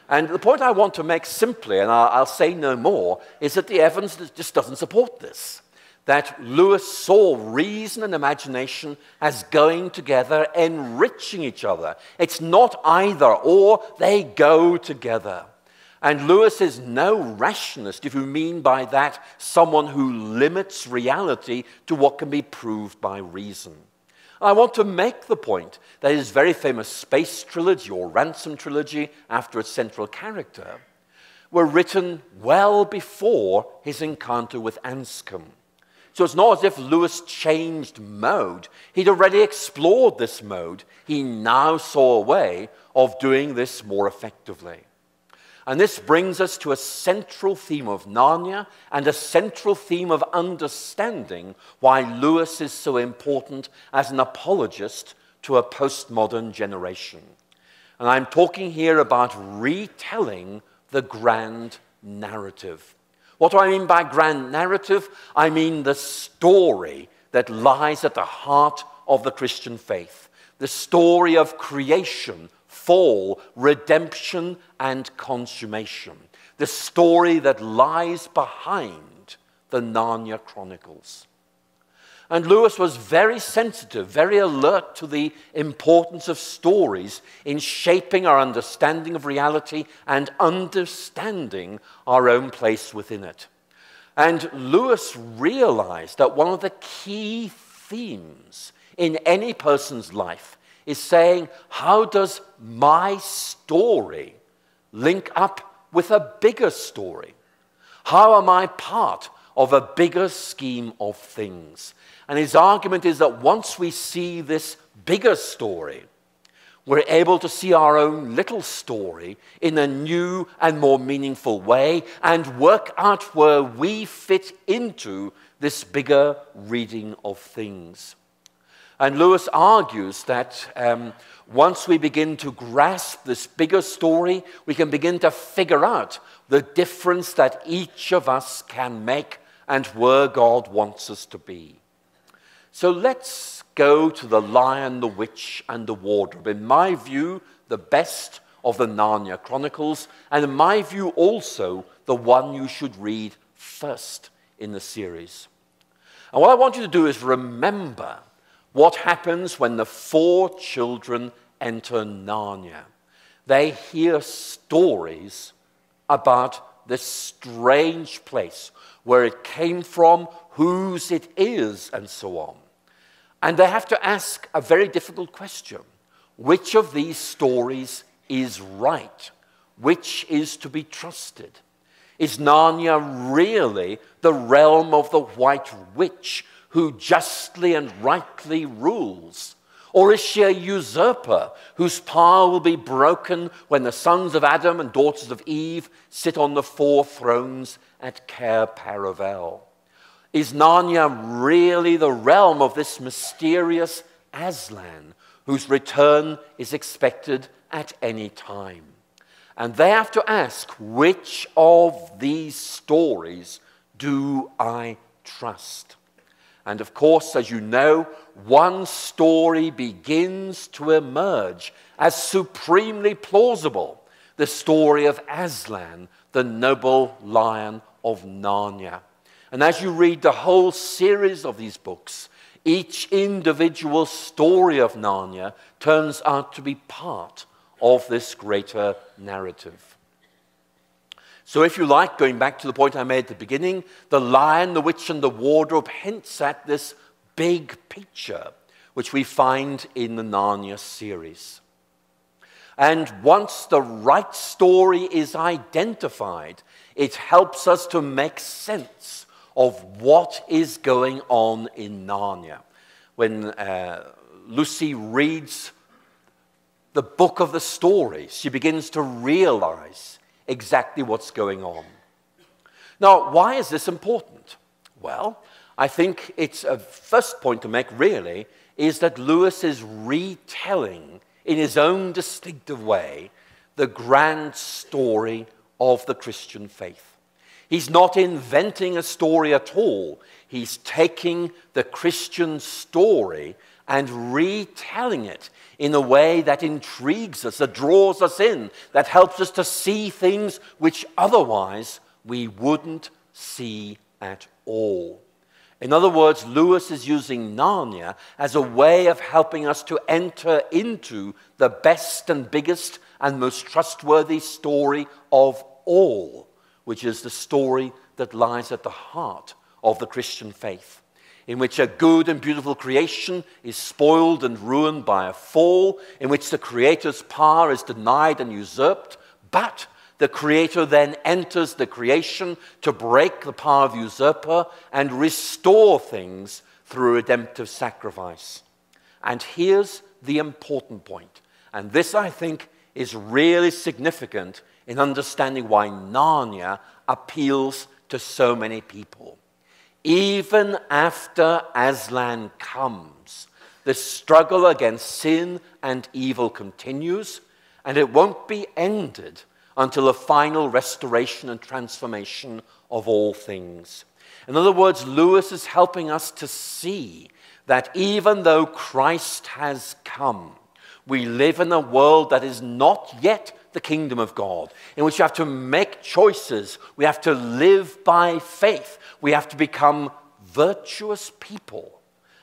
And the point I want to make simply, and I'll say no more, is that the evidence just doesn't support this. That Lewis saw reason and imagination as going together, enriching each other. It's not either or, they go together. And Lewis is no rationalist, if you mean by that someone who limits reality to what can be proved by reason. I want to make the point that his very famous Space Trilogy, or Ransom Trilogy, after its central character, were written well before his encounter with Anscombe. So it's not as if Lewis changed mode. He'd already explored this mode. He now saw a way of doing this more effectively. And this brings us to a central theme of Narnia and a central theme of understanding why Lewis is so important as an apologist to a postmodern generation. And I'm talking here about retelling the grand narrative. What do I mean by grand narrative? I mean the story that lies at the heart of the Christian faith. The story of creation, fall, redemption, and consummation. The story that lies behind the Narnia Chronicles. And Lewis was very sensitive, very alert to the importance of stories in shaping our understanding of reality and understanding our own place within it. And Lewis realized that one of the key themes in any person's life is saying, how does my story link up with a bigger story? How am I part of a bigger scheme of things? And his argument is that once we see this bigger story, we're able to see our own little story in a new and more meaningful way and work out where we fit into this bigger reading of things. And Lewis argues that once we begin to grasp this bigger story, we can begin to figure out the difference that each of us can make and where God wants us to be. So let's go to The Lion, the Witch, and the Wardrobe. In my view, the best of the Narnia Chronicles, and in my view also the one you should read first in the series. And what I want you to do is remember what happens when the 4 children enter Narnia. They hear stories about this strange place, where it came from, whose it is, and so on. And they have to ask a very difficult question. Which of these stories is right? Which is to be trusted? Is Narnia really the realm of the White Witch who justly and rightly rules? Or is she a usurper whose power will be broken when the sons of Adam and daughters of Eve sit on the 4 thrones at Cair Paravel? Is Narnia really the realm of this mysterious Aslan, whose return is expected at any time? And they have to ask, which of these stories do I trust? And of course, as you know, one story begins to emerge as supremely plausible: the story of Aslan, the noble lion of Narnia. And as you read the whole series of these books, each individual story of Narnia turns out to be part of this greater narrative. So if you like, going back to the point I made at the beginning, The Lion, the Witch, and the Wardrobe hints at this big picture which we find in the Narnia series. And once the right story is identified, it helps us to make sense of what is going on in Narnia. When Lucy reads the book of the stories, she begins to realize exactly what's going on. Now, why is this important? Well, I think it's a first point to make, really, is that Lewis is retelling in his own distinctive way the grand story of the Christian faith. He's not inventing a story at all. He's taking the Christian story and retelling it in a way that intrigues us, that draws us in, that helps us to see things which otherwise we wouldn't see at all. In other words, Lewis is using Narnia as a way of helping us to enter into the best and biggest and most trustworthy story of all, which is the story that lies at the heart of the Christian faith, in which a good and beautiful creation is spoiled and ruined by a fall, in which the Creator's power is denied and usurped, but the Creator then enters the creation to break the power of the usurper and restore things through a redemptive sacrifice. And here's the important point, and this, I think, is really significant in understanding why Narnia appeals to so many people. Even after Aslan comes, the struggle against sin and evil continues, and it won't be ended until the final restoration and transformation of all things. In other words, Lewis is helping us to see that even though Christ has come, we live in a world that is not yet the kingdom of God, in which you have to make choices. We have to live by faith. We have to become virtuous people.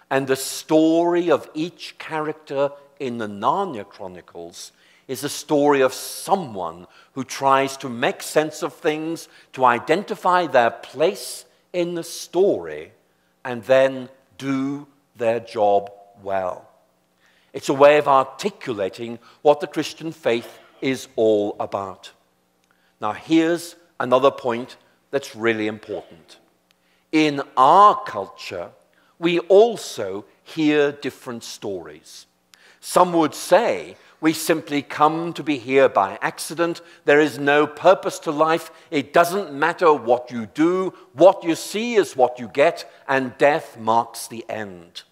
And the story of each character in the Narnia Chronicles is the story of someone who tries to make sense of things, to identify their place in the story, and then do their job well. It's a way of articulating what the Christian faith is all about. Now, here's another point that's really important. In our culture, we also hear different stories. Some would say we simply come to be here by accident. There is no purpose to life. It doesn't matter what you do. What you see is what you get, and death marks the end.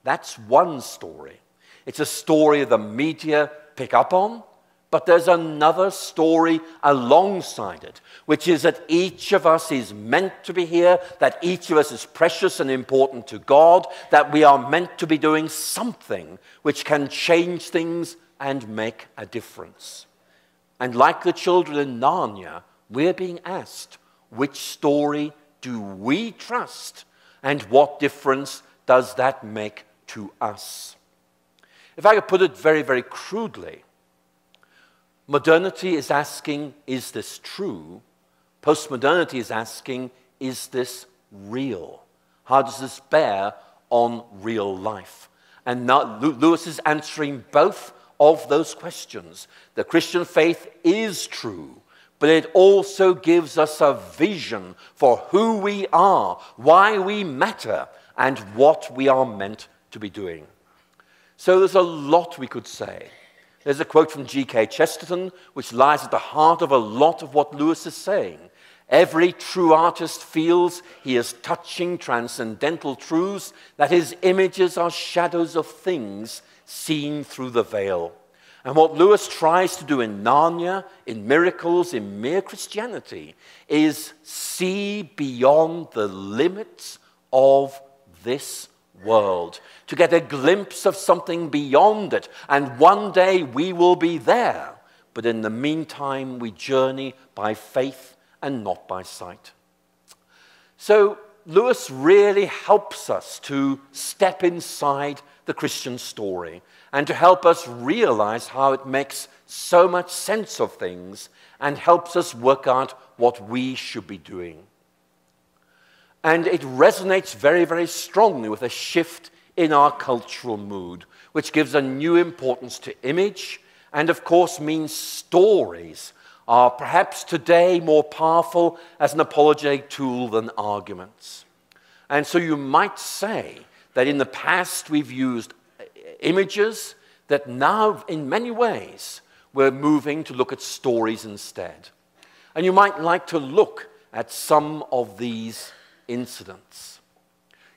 That's one story. It's a story the media pick up on, but there's another story alongside it, which is that each of us is meant to be here, that each of us is precious and important to God, that we are meant to be doing something which can change things and make a difference. And like the children in Narnia, we're being asked, which story do we trust? And what difference does that make to us? If I could put it very, very crudely, modernity is asking, is this true? Postmodernity is asking, is this real? How does this bear on real life? And now Lewis is answering both of those questions. The Christian faith is true, but it also gives us a vision for who we are, why we matter, and what we are meant to be doing. So there's a lot we could say. There's a quote from G.K. Chesterton, which lies at the heart of a lot of what Lewis is saying. Every true artist feels he is touching transcendental truths, that his images are shadows of things seen through the veil. And what Lewis tries to do in Narnia, in Miracles, in Mere Christianity, is see beyond the limits of this world, to get a glimpse of something beyond it. And one day we will be there. But in the meantime, we journey by faith and not by sight. So Lewis really helps us to step inside the Christian story and to help us realize how it makes so much sense of things and helps us work out what we should be doing. And it resonates very, very strongly with a shift in our cultural mood, which gives a new importance to image and, of course, means stories are perhaps today more powerful as an apologetic tool than arguments. And so you might say that in the past we've used images, that now, in many ways, we're moving to look at stories instead. And you might like to look at some of these incidents.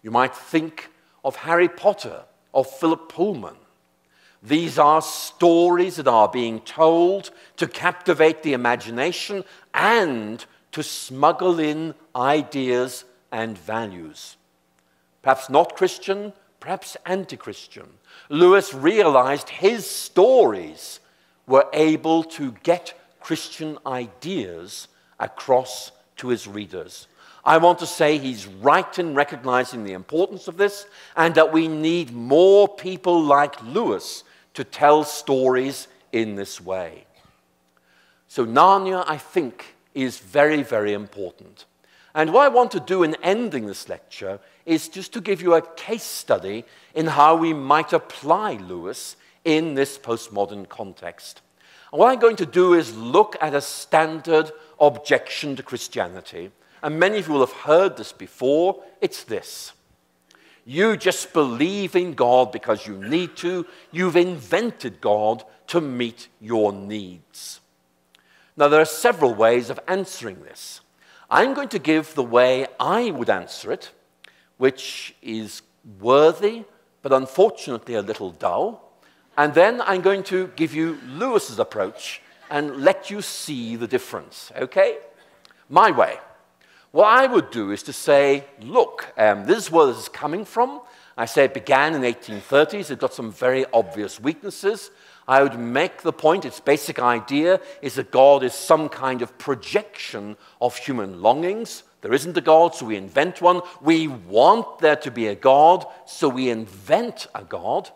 You might think of Harry Potter, of Philip Pullman. These are stories that are being told to captivate the imagination and to smuggle in ideas and values. Perhaps not Christian, perhaps anti-Christian. Lewis realized his stories were able to get Christian ideas across to his readers. I want to say he's right in recognizing the importance of this and that we need more people like Lewis to tell stories in this way. So Narnia, I think, is very, very important. And what I want to do in ending this lecture is just to give you a case study in how we might apply Lewis in this postmodern context. And what I'm going to do is look at a standard objection to Christianity. And many of you will have heard this before. It's this. You just believe in God because you need to. You've invented God to meet your needs. Now, there are several ways of answering this. I'm going to give the way I would answer it, which is worthy, but unfortunately a little dull. And then I'm going to give you Lewis's approach and let you see the difference, okay? My way. What I would do is to say, look, this is where this is coming from. I say it began in the 1830s. It got some very obvious weaknesses. I would make the point, its basic idea is that God is some kind of projection of human longings. There isn't a God, so we invent one. We want there to be a God, so we invent a God.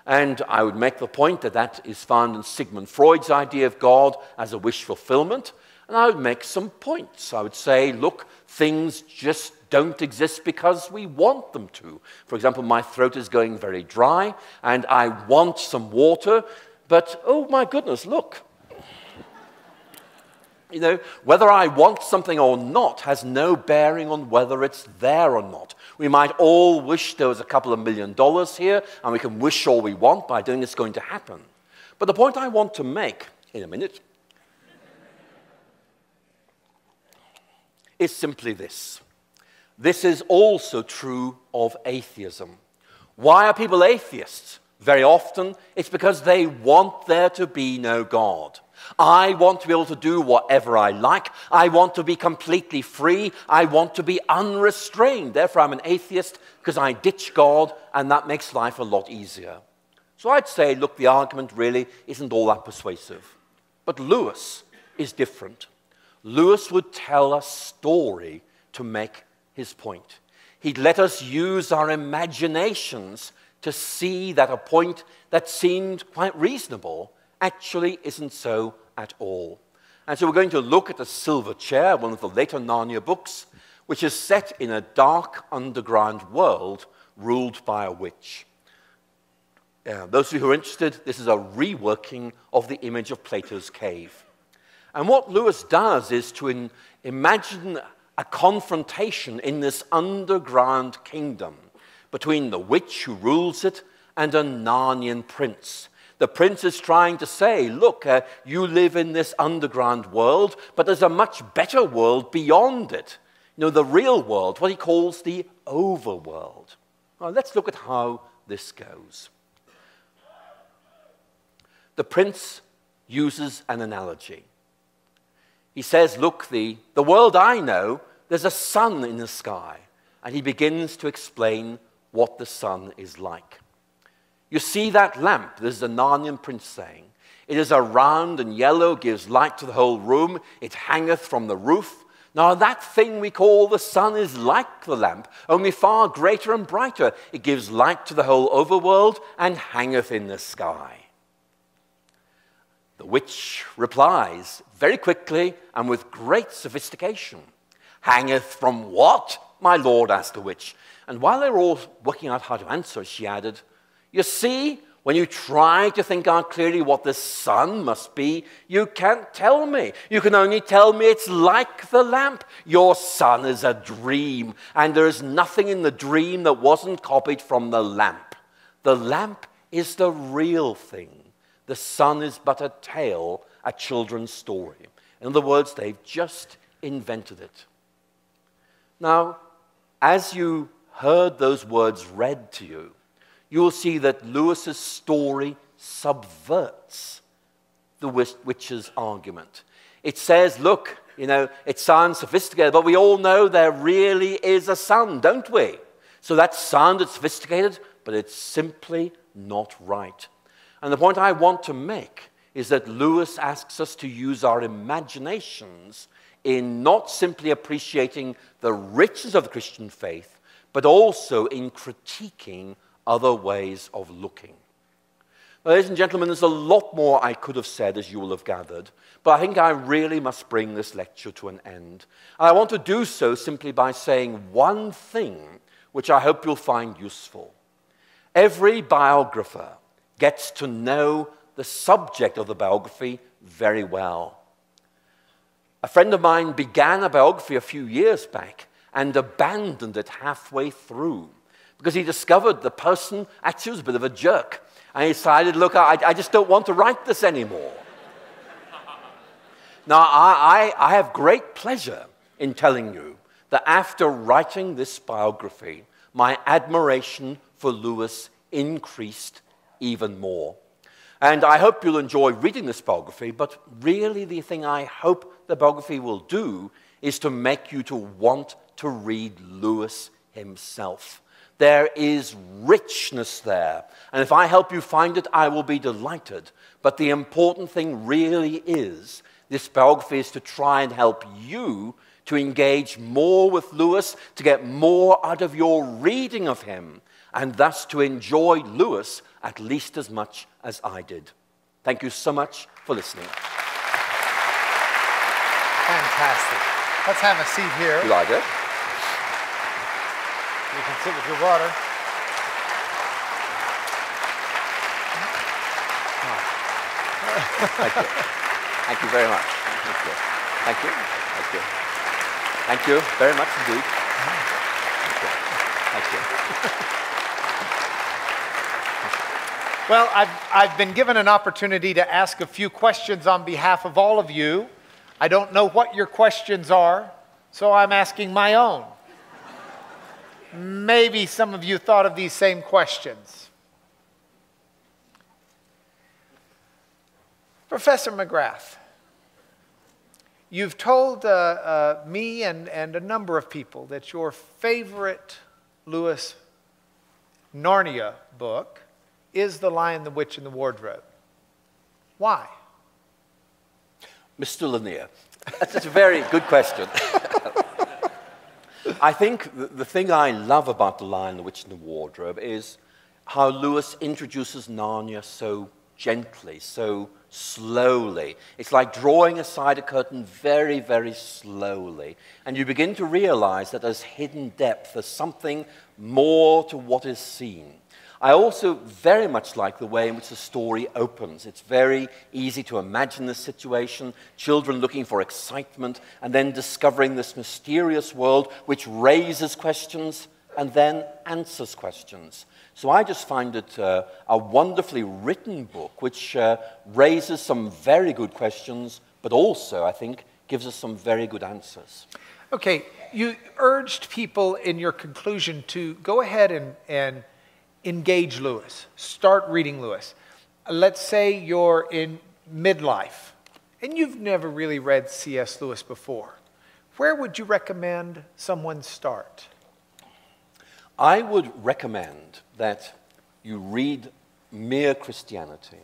And I would make the point that that is found in Sigmund Freud's idea of God as a wish fulfillment. And I would make some points. I would say, look, things just don't exist because we want them to. For example, my throat is going very dry, and I want some water, but oh my goodness, look. You know, whether I want something or not has no bearing on whether it's there or not. We might all wish there was a couple of $1 million here, and we can wish all we want, but I don't think it's going to happen. But the point I want to make in a minute is simply this. This is also true of atheism. Why are people atheists? Very often, it's because they want there to be no God. I want to be able to do whatever I like. I want to be completely free. I want to be unrestrained. Therefore, I'm an atheist because I ditch God, and that makes life a lot easier. So I'd say, look, the argument really isn't all that persuasive. But Lewis is different. Lewis would tell a story to make his point. He'd let us use our imaginations to see that a point that seemed quite reasonable actually isn't so at all. And so we're going to look at The Silver Chair, one of the later Narnia books, which is set in a dark underground world ruled by a witch. Those of you who are interested, this is a reworking of the image of Plato's cave. And what Lewis does is to imagine a confrontation in this underground kingdom between the witch who rules it and a Narnian prince. The prince is trying to say, look, you live in this underground world, but there's a much better world beyond it. You know, the real world, what he calls the overworld. Well, let's look at how this goes. The prince uses an analogy. He says, look, the world I know, there's a sun in the sky. And he begins to explain what the sun is like. You see that lamp, this is the Narnian prince saying. It is a round and yellow, gives light to the whole room. It hangeth from the roof. Now that thing we call the sun is like the lamp, only far greater and brighter. It gives light to the whole overworld and hangeth in the sky. The witch replies very quickly and with great sophistication. Hangeth from what, my lord, asked the witch. And while they were all working out how to answer, she added, you see, when you try to think out clearly what the sun must be, you can't tell me. You can only tell me it's like the lamp. Your sun is a dream, and there is nothing in the dream that wasn't copied from the lamp. The lamp is the real thing. The sun is but a tale, a children's story. In other words, they've just invented it. Now, as you heard those words read to you, you will see that Lewis's story subverts the witch's argument. It says, look, you know, it sounds sophisticated, but we all know there really is a sun, don't we? So that sounded sophisticated, but it's simply not right. And the point I want to make is that Lewis asks us to use our imaginations in not simply appreciating the riches of the Christian faith, but also in critiquing other ways of looking. Now, ladies and gentlemen, there's a lot more I could have said, as you will have gathered, but I think I really must bring this lecture to an end. And I want to do so simply by saying one thing which I hope you'll find useful. Every biographer gets to know the subject of the biography very well. A friend of mine began a biography a few years back and abandoned it halfway through because he discovered the person actually was a bit of a jerk. And he decided, look, I just don't want to write this anymore. Now, I have great pleasure in telling you that after writing this biography, my admiration for Lewis increased even more. And I hope you'll enjoy reading this biography, but really the thing I hope the biography will do is to make you to want to read Lewis himself. There is richness there, and if I help you find it, I will be delighted. But the important thing really is, this biography is to try and help you to engage more with Lewis, to get more out of your reading of him, and thus to enjoy Lewis at least as much as I did. Thank you so much for listening. Fantastic. Let's have a seat here. You like it? You can sit with your water. Thank you. Thank you very much. Thank you. Thank you. Thank you. Thank you very much indeed. Thank you. Thank you. Well, I've been given an opportunity to ask a few questions on behalf of all of you. I don't know what your questions are, so I'm asking my own. Maybe some of you thought of these same questions. Professor McGrath, you've told me and a number of people that your favorite Lewis Narnia book is The Lion, the Witch, and the Wardrobe. Why? Mr. Lanier, that's a very good question. I think the thing I love about The Lion, the Witch, and the Wardrobe is how Lewis introduces Narnia so gently, so slowly. It's like drawing aside a curtain very, very slowly. And you begin to realize that there's hidden depth, there's something more to what is seen. I also very much like the way in which the story opens. It's very easy to imagine this situation, children looking for excitement and then discovering this mysterious world which raises questions and then answers questions. So I just find it a wonderfully written book which raises some very good questions, but also, I think, gives us some very good answers. Okay, you urged people in your conclusion to go ahead and engage Lewis, start reading Lewis. Let's say you're in midlife and you've never really read C.S. Lewis before. Where would you recommend someone start? I would recommend that you read Mere Christianity.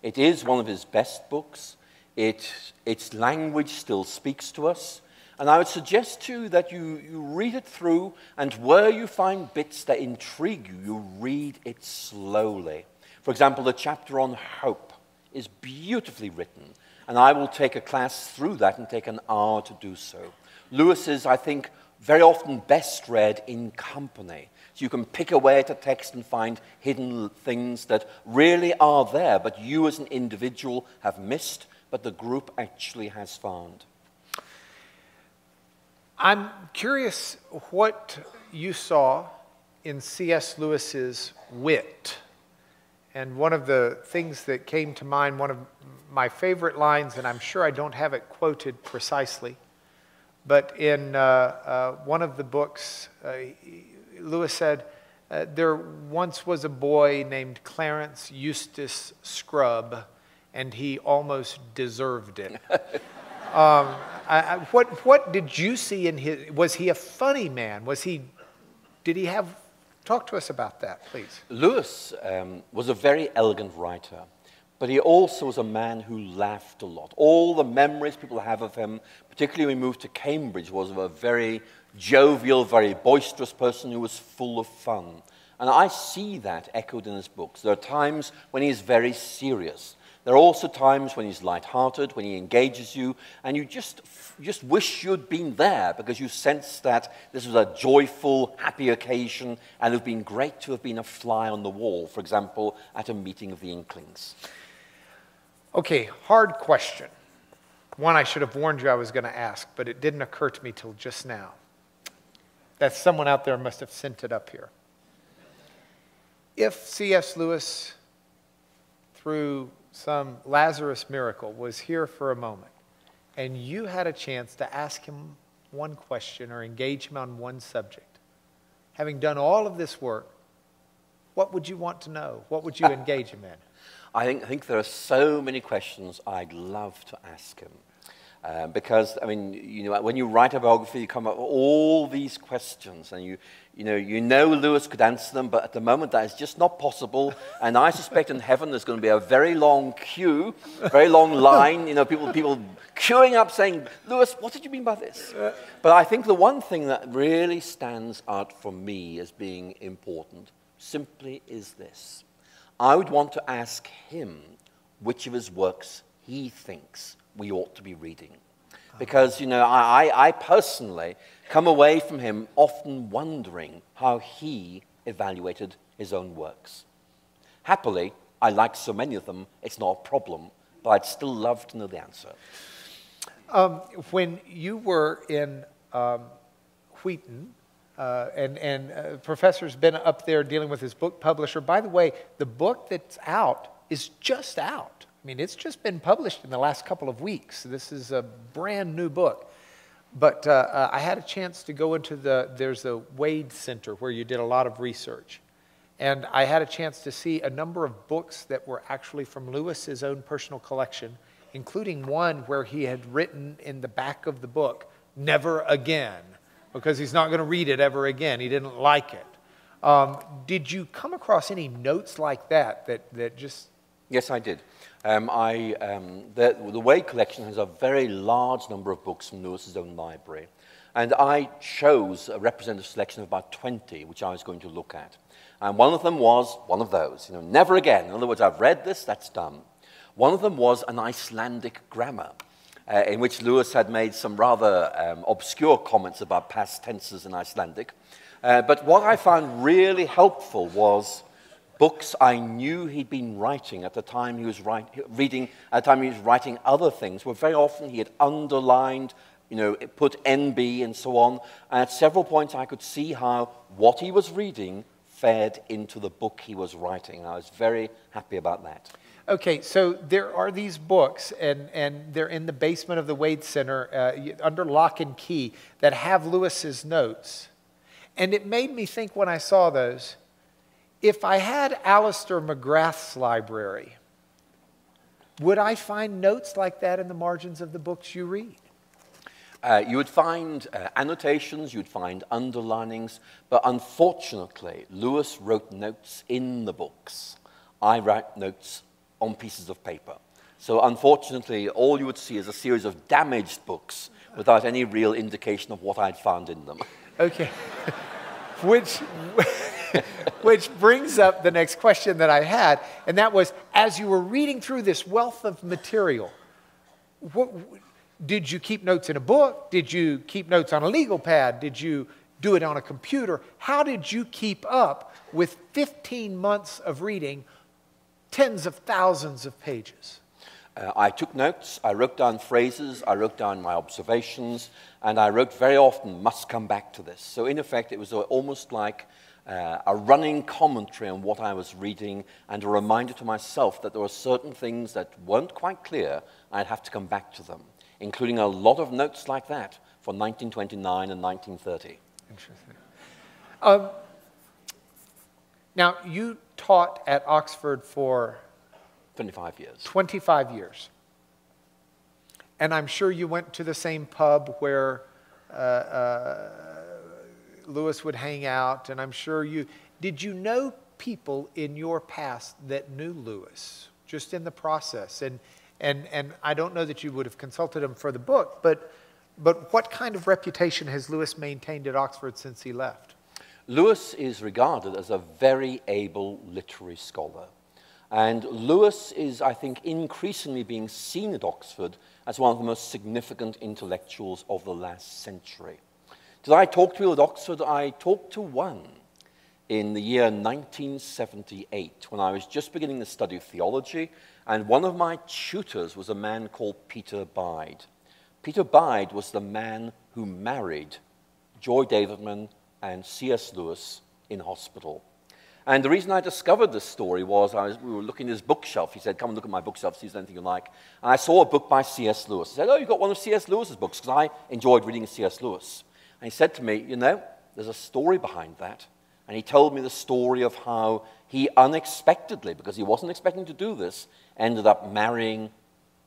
It is one of his best books. Its language still speaks to us. And I would suggest to you that you read it through, and where you find bits that intrigue you, you read it slowly. For example, the chapter on hope is beautifully written, and I will take a class through that and take an hour to do so. Lewis is, I think, very often best read in company. So you can pick away at a text and find hidden things that really are there, but you as an individual have missed, but the group actually has found. I'm curious what you saw in C.S. Lewis's wit. And one of the things that came to mind, one of my favorite lines, and I'm sure I don't have it quoted precisely, but in one of the books, Lewis said, there once was a boy named Clarence Eustace Scrubb, and he almost deserved it. What did you see in his? Was he a funny man? Did he have? Talk to us about that, please. Lewis was a very elegant writer, but he also was a man who laughed a lot. All the memories people have of him, particularly when he moved to Cambridge, was of a very jovial, very boisterous person who was full of fun. And I see that echoed in his books. There are times when he is very serious. There are also times when he's lighthearted, when he engages you, and you just wish you'd been there because you sense that this was a joyful, happy occasion, and it would have been great to have been a fly on the wall, for example, at a meeting of the Inklings. Okay, hard question. One I should have warned you I was going to ask, but it didn't occur to me till just now. That someone out there must have sent it up here. If C.S. Lewis, through some Lazarus miracle, was here for a moment, and you had a chance to ask him one question or engage him on one subject, having done all of this work, what would you want to know? What would you engage him in? I think there are so many questions I'd love to ask him. Because, I mean, when you write a biography, you come up with all these questions, and you know Lewis could answer them, but at the moment that is just not possible. And I suspect in heaven there's going to be a very long queue, very long line, people queuing up saying, Lewis, what did you mean by this? But I think the one thing that really stands out for me as being important simply is this. I would want to ask him which of his works he thinks we ought to be reading. Because, I personally come away from him often wondering how he evaluated his own works. Happily, I like so many of them, it's not a problem, but I'd still love to know the answer. When you were in Wheaton, Professor's been up there dealing with his book publisher. By the way, the book that's out is just out. I mean, it's just been published in the last couple of weeks. This is a brand new book. But I had a chance to go into there's a Wade Center where you did a lot of research. And I had a chance to see a number of books that were actually from Lewis's own personal collection, including one where he had written in the back of the book, "Never again," because he's not going to read it ever again. He didn't like it. Did you come across any notes like that just... Yes, I did. The Wade collection has a very large number of books from Lewis's own library. And I chose a representative selection of about 20, which I was going to look at. And one of them was one of those, never again. In other words, I've read this, that's done. One of them was an Icelandic grammar, in which Lewis had made some rather obscure comments about past tenses in Icelandic. But what I found really helpful was books I knew he'd been writing at the time he was reading, at the time he was writing other things, where very often he had underlined, put NB and so on. And at several points I could see how what he was reading fed into the book he was writing. I was very happy about that. Okay, so there are these books, and they're in the basement of the Wade Center under lock and key that have Lewis's notes. And it made me think when I saw those, if I had Alister McGrath's library, would I find notes like that in the margins of the books you read? You would find annotations, you'd find underlinings, but unfortunately, Lewis wrote notes in the books. I write notes on pieces of paper. So unfortunately, all you would see is a series of damaged books without any real indication of what I'd found in them. Okay. Which brings up the next question that I had, and that was, as you were reading through this wealth of material, did you keep notes in a book? Did you keep notes on a legal pad? Did you do it on a computer? How did you keep up with 15 months of reading tens of thousands of pages? I took notes, I wrote down phrases, I wrote down my observations, and I wrote very often, "must come back to this." So in effect, it was almost like a running commentary on what I was reading and a reminder to myself that there were certain things that weren't quite clear, I'd have to come back to them, including a lot of notes like that for 1929 and 1930. Interesting. Now, you taught at Oxford for 25 years. 25 years. And I'm sure you went to the same pub where Lewis would hang out, and I'm sure did you know people in your past that knew Lewis, just in the process? And I don't know that you would have consulted him for the book, but what kind of reputation has Lewis maintained at Oxford since he left? Lewis is regarded as a very able literary scholar. And Lewis is, I think, increasingly being seen at Oxford as one of the most significant intellectuals of the last century. Did I talk to people at Oxford? I talked to one in the year 1978, when I was just beginning the study of theology, and one of my tutors was a man called Peter Bide. Peter Bide was the man who married Joy Davidman and C.S. Lewis in hospital. And the reason I discovered this story was we were looking at his bookshelf. He said, "Come and look at my bookshelf, see if there's anything you like." And I saw a book by C.S. Lewis. He said, "Oh, you've got one of C.S. Lewis's books," because I enjoyed reading C.S. Lewis. And he said to me, "There's a story behind that." And he told me the story of how he unexpectedly, because he wasn't expecting to do this, ended up marrying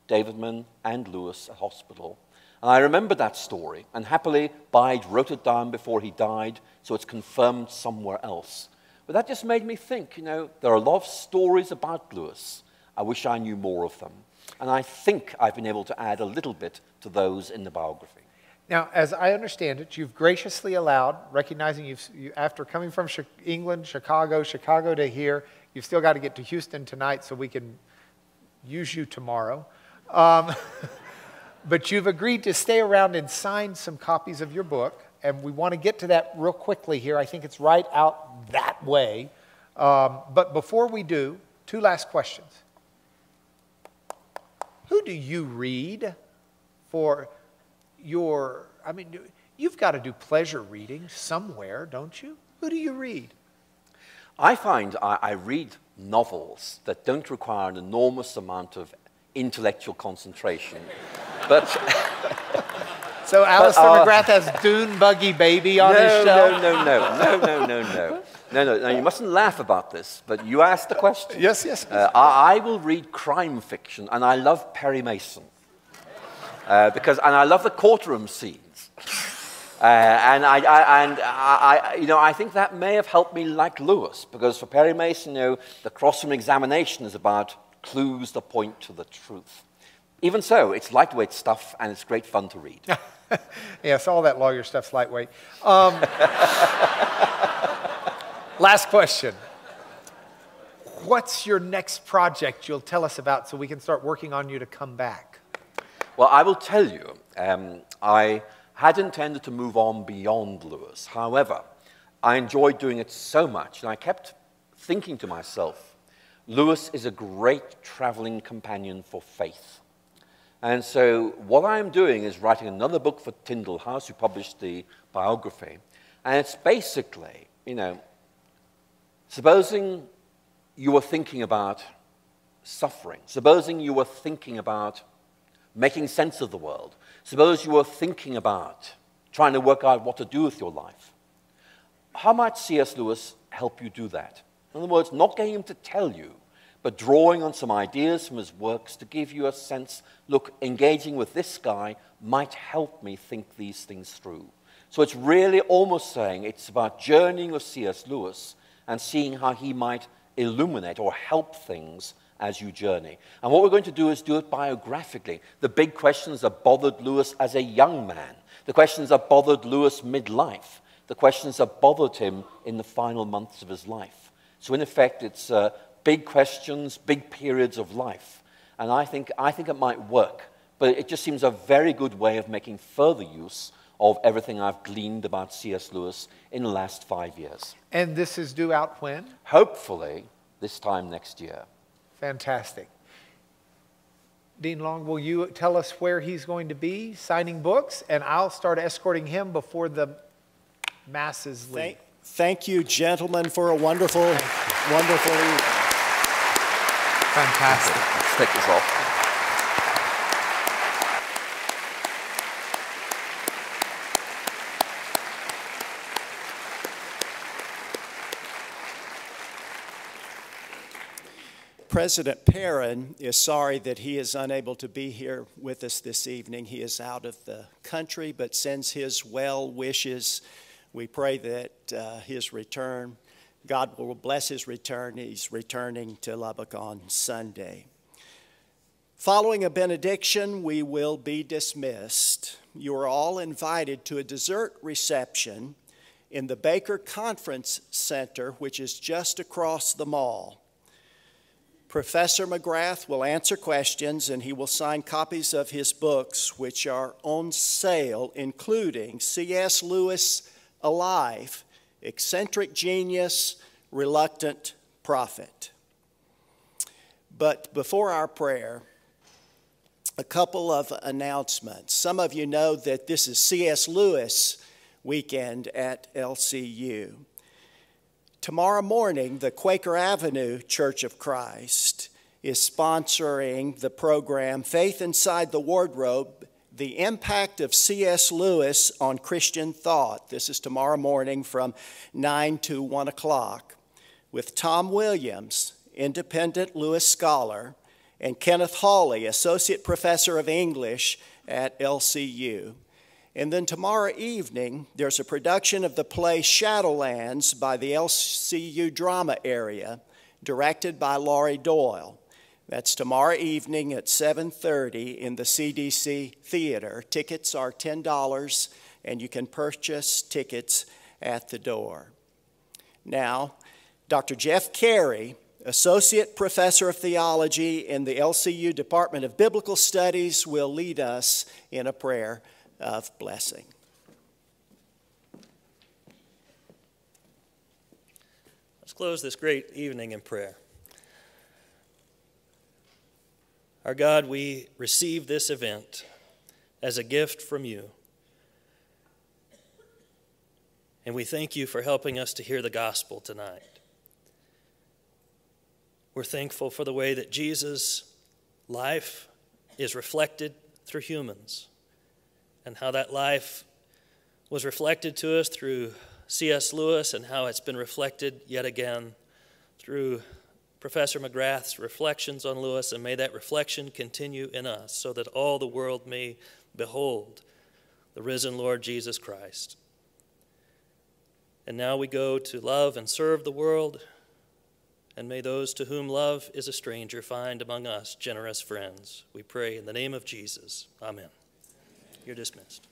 Davidman and Lewis at hospital. And I remembered that story, and happily Bide wrote it down before he died, so it's confirmed somewhere else. But that just made me think, there are a lot of stories about Lewis. I wish I knew more of them. And I think I've been able to add a little bit to those in the biography. Now, as I understand it, you've graciously allowed, recognizing after coming from England, Chicago to here, you've still got to get to Houston tonight so we can use you tomorrow. But you've agreed to stay around and sign some copies of your book. And we want to get to that real quickly here. I think it's right out that way. But before we do, two last questions. Who do you read for your, I mean, you've got to do pleasure reading somewhere, don't you? Who do you read? I find I read novels that don't require an enormous amount of intellectual concentration. But so Alister McGrath has Dune Buggy Baby on his shelf? No, you mustn't laugh about this, but you asked the question. Yes. I will read crime fiction, and I love Perry Mason. And I love the courtroom scenes. I think that may have helped me like Lewis, because for Perry Mason, the crossroom examination is about clues that point to the truth. Even so, it's lightweight stuff, and it's great fun to read. Yes, all that lawyer stuff's lightweight. Last question. What's your next project you'll tell us about so we can start working on you to come back? Well, I will tell you, I had intended to move on beyond Lewis. However, I enjoyed doing it so much, and I kept thinking to myself, Lewis is a great traveling companion for faith. And so what I'm doing is writing another book for Tyndall House, who published the biography. And it's basically, supposing you were thinking about suffering, supposing you were thinking about making sense of the world, suppose you were thinking about trying to work out what to do with your life. How might C.S. Lewis help you do that? In other words, not getting him to tell you, but drawing on some ideas from his works to give you a sense, look, engaging with this guy might help me think these things through. So it's really almost saying it's about journeying with C.S. Lewis and seeing how he might illuminate or help things as you journey. And what we're going to do is do it biographically. The big questions that bothered Lewis as a young man, the questions that bothered Lewis midlife, the questions that bothered him in the final months of his life. So in effect, it's big questions, big periods of life. And I think it might work, but it just seems a very good way of making further use of everything I've gleaned about C.S. Lewis in the last 5 years. And this is due out when? Hopefully, this time next year. Fantastic. Dean Long, will you tell us where he's going to be signing books? And I'll start escorting him before the masses leave. Thank you, gentlemen, for a wonderful evening. Fantastic. Let's take this off. President Perrin is sorry that he is unable to be here with us this evening. He is out of the country, but sends his well wishes. We pray that his return, God will bless his return. He's returning to Lubbock on Sunday. Following a benediction, we will be dismissed. You are all invited to a dessert reception in the Baker Conference Center, which is just across the mall. Professor McGrath will answer questions, and he will sign copies of his books, which are on sale, including C.S. Lewis, Alive, Eccentric Genius, Reluctant Prophet. But before our prayer, a couple of announcements. Some of you know that this is C.S. Lewis weekend at LCU. Tomorrow morning, the Quaker Avenue Church of Christ is sponsoring the program Faith Inside the Wardrobe, the Impact of C.S. Lewis on Christian Thought. This is tomorrow morning from 9 to 1 o'clock with Tom Williams, independent Lewis scholar, and Kenneth Hawley, associate professor of English at LCU. And then tomorrow evening, there's a production of the play Shadowlands by the LCU Drama Area, directed by Laurie Doyle. That's tomorrow evening at 7:30 in the CDC Theater. Tickets are $10, and you can purchase tickets at the door. Now, Dr. Jeff Carey, Associate Professor of Theology in the LCU Department of Biblical Studies, will lead us in a prayer of blessing. close this great evening in prayer. Our God, we receive this event as a gift from you. And we thank you for helping us to hear the gospel tonight. We're thankful for the way that Jesus' life is reflected through humans, and how that life was reflected to us through C.S. Lewis, and how it's been reflected yet again through Professor McGrath's reflections on Lewis, and may that reflection continue in us so that all the world may behold the risen Lord Jesus Christ. And now we go to love and serve the world, and may those to whom love is a stranger find among us generous friends. We pray in the name of Jesus. Amen. You're dismissed.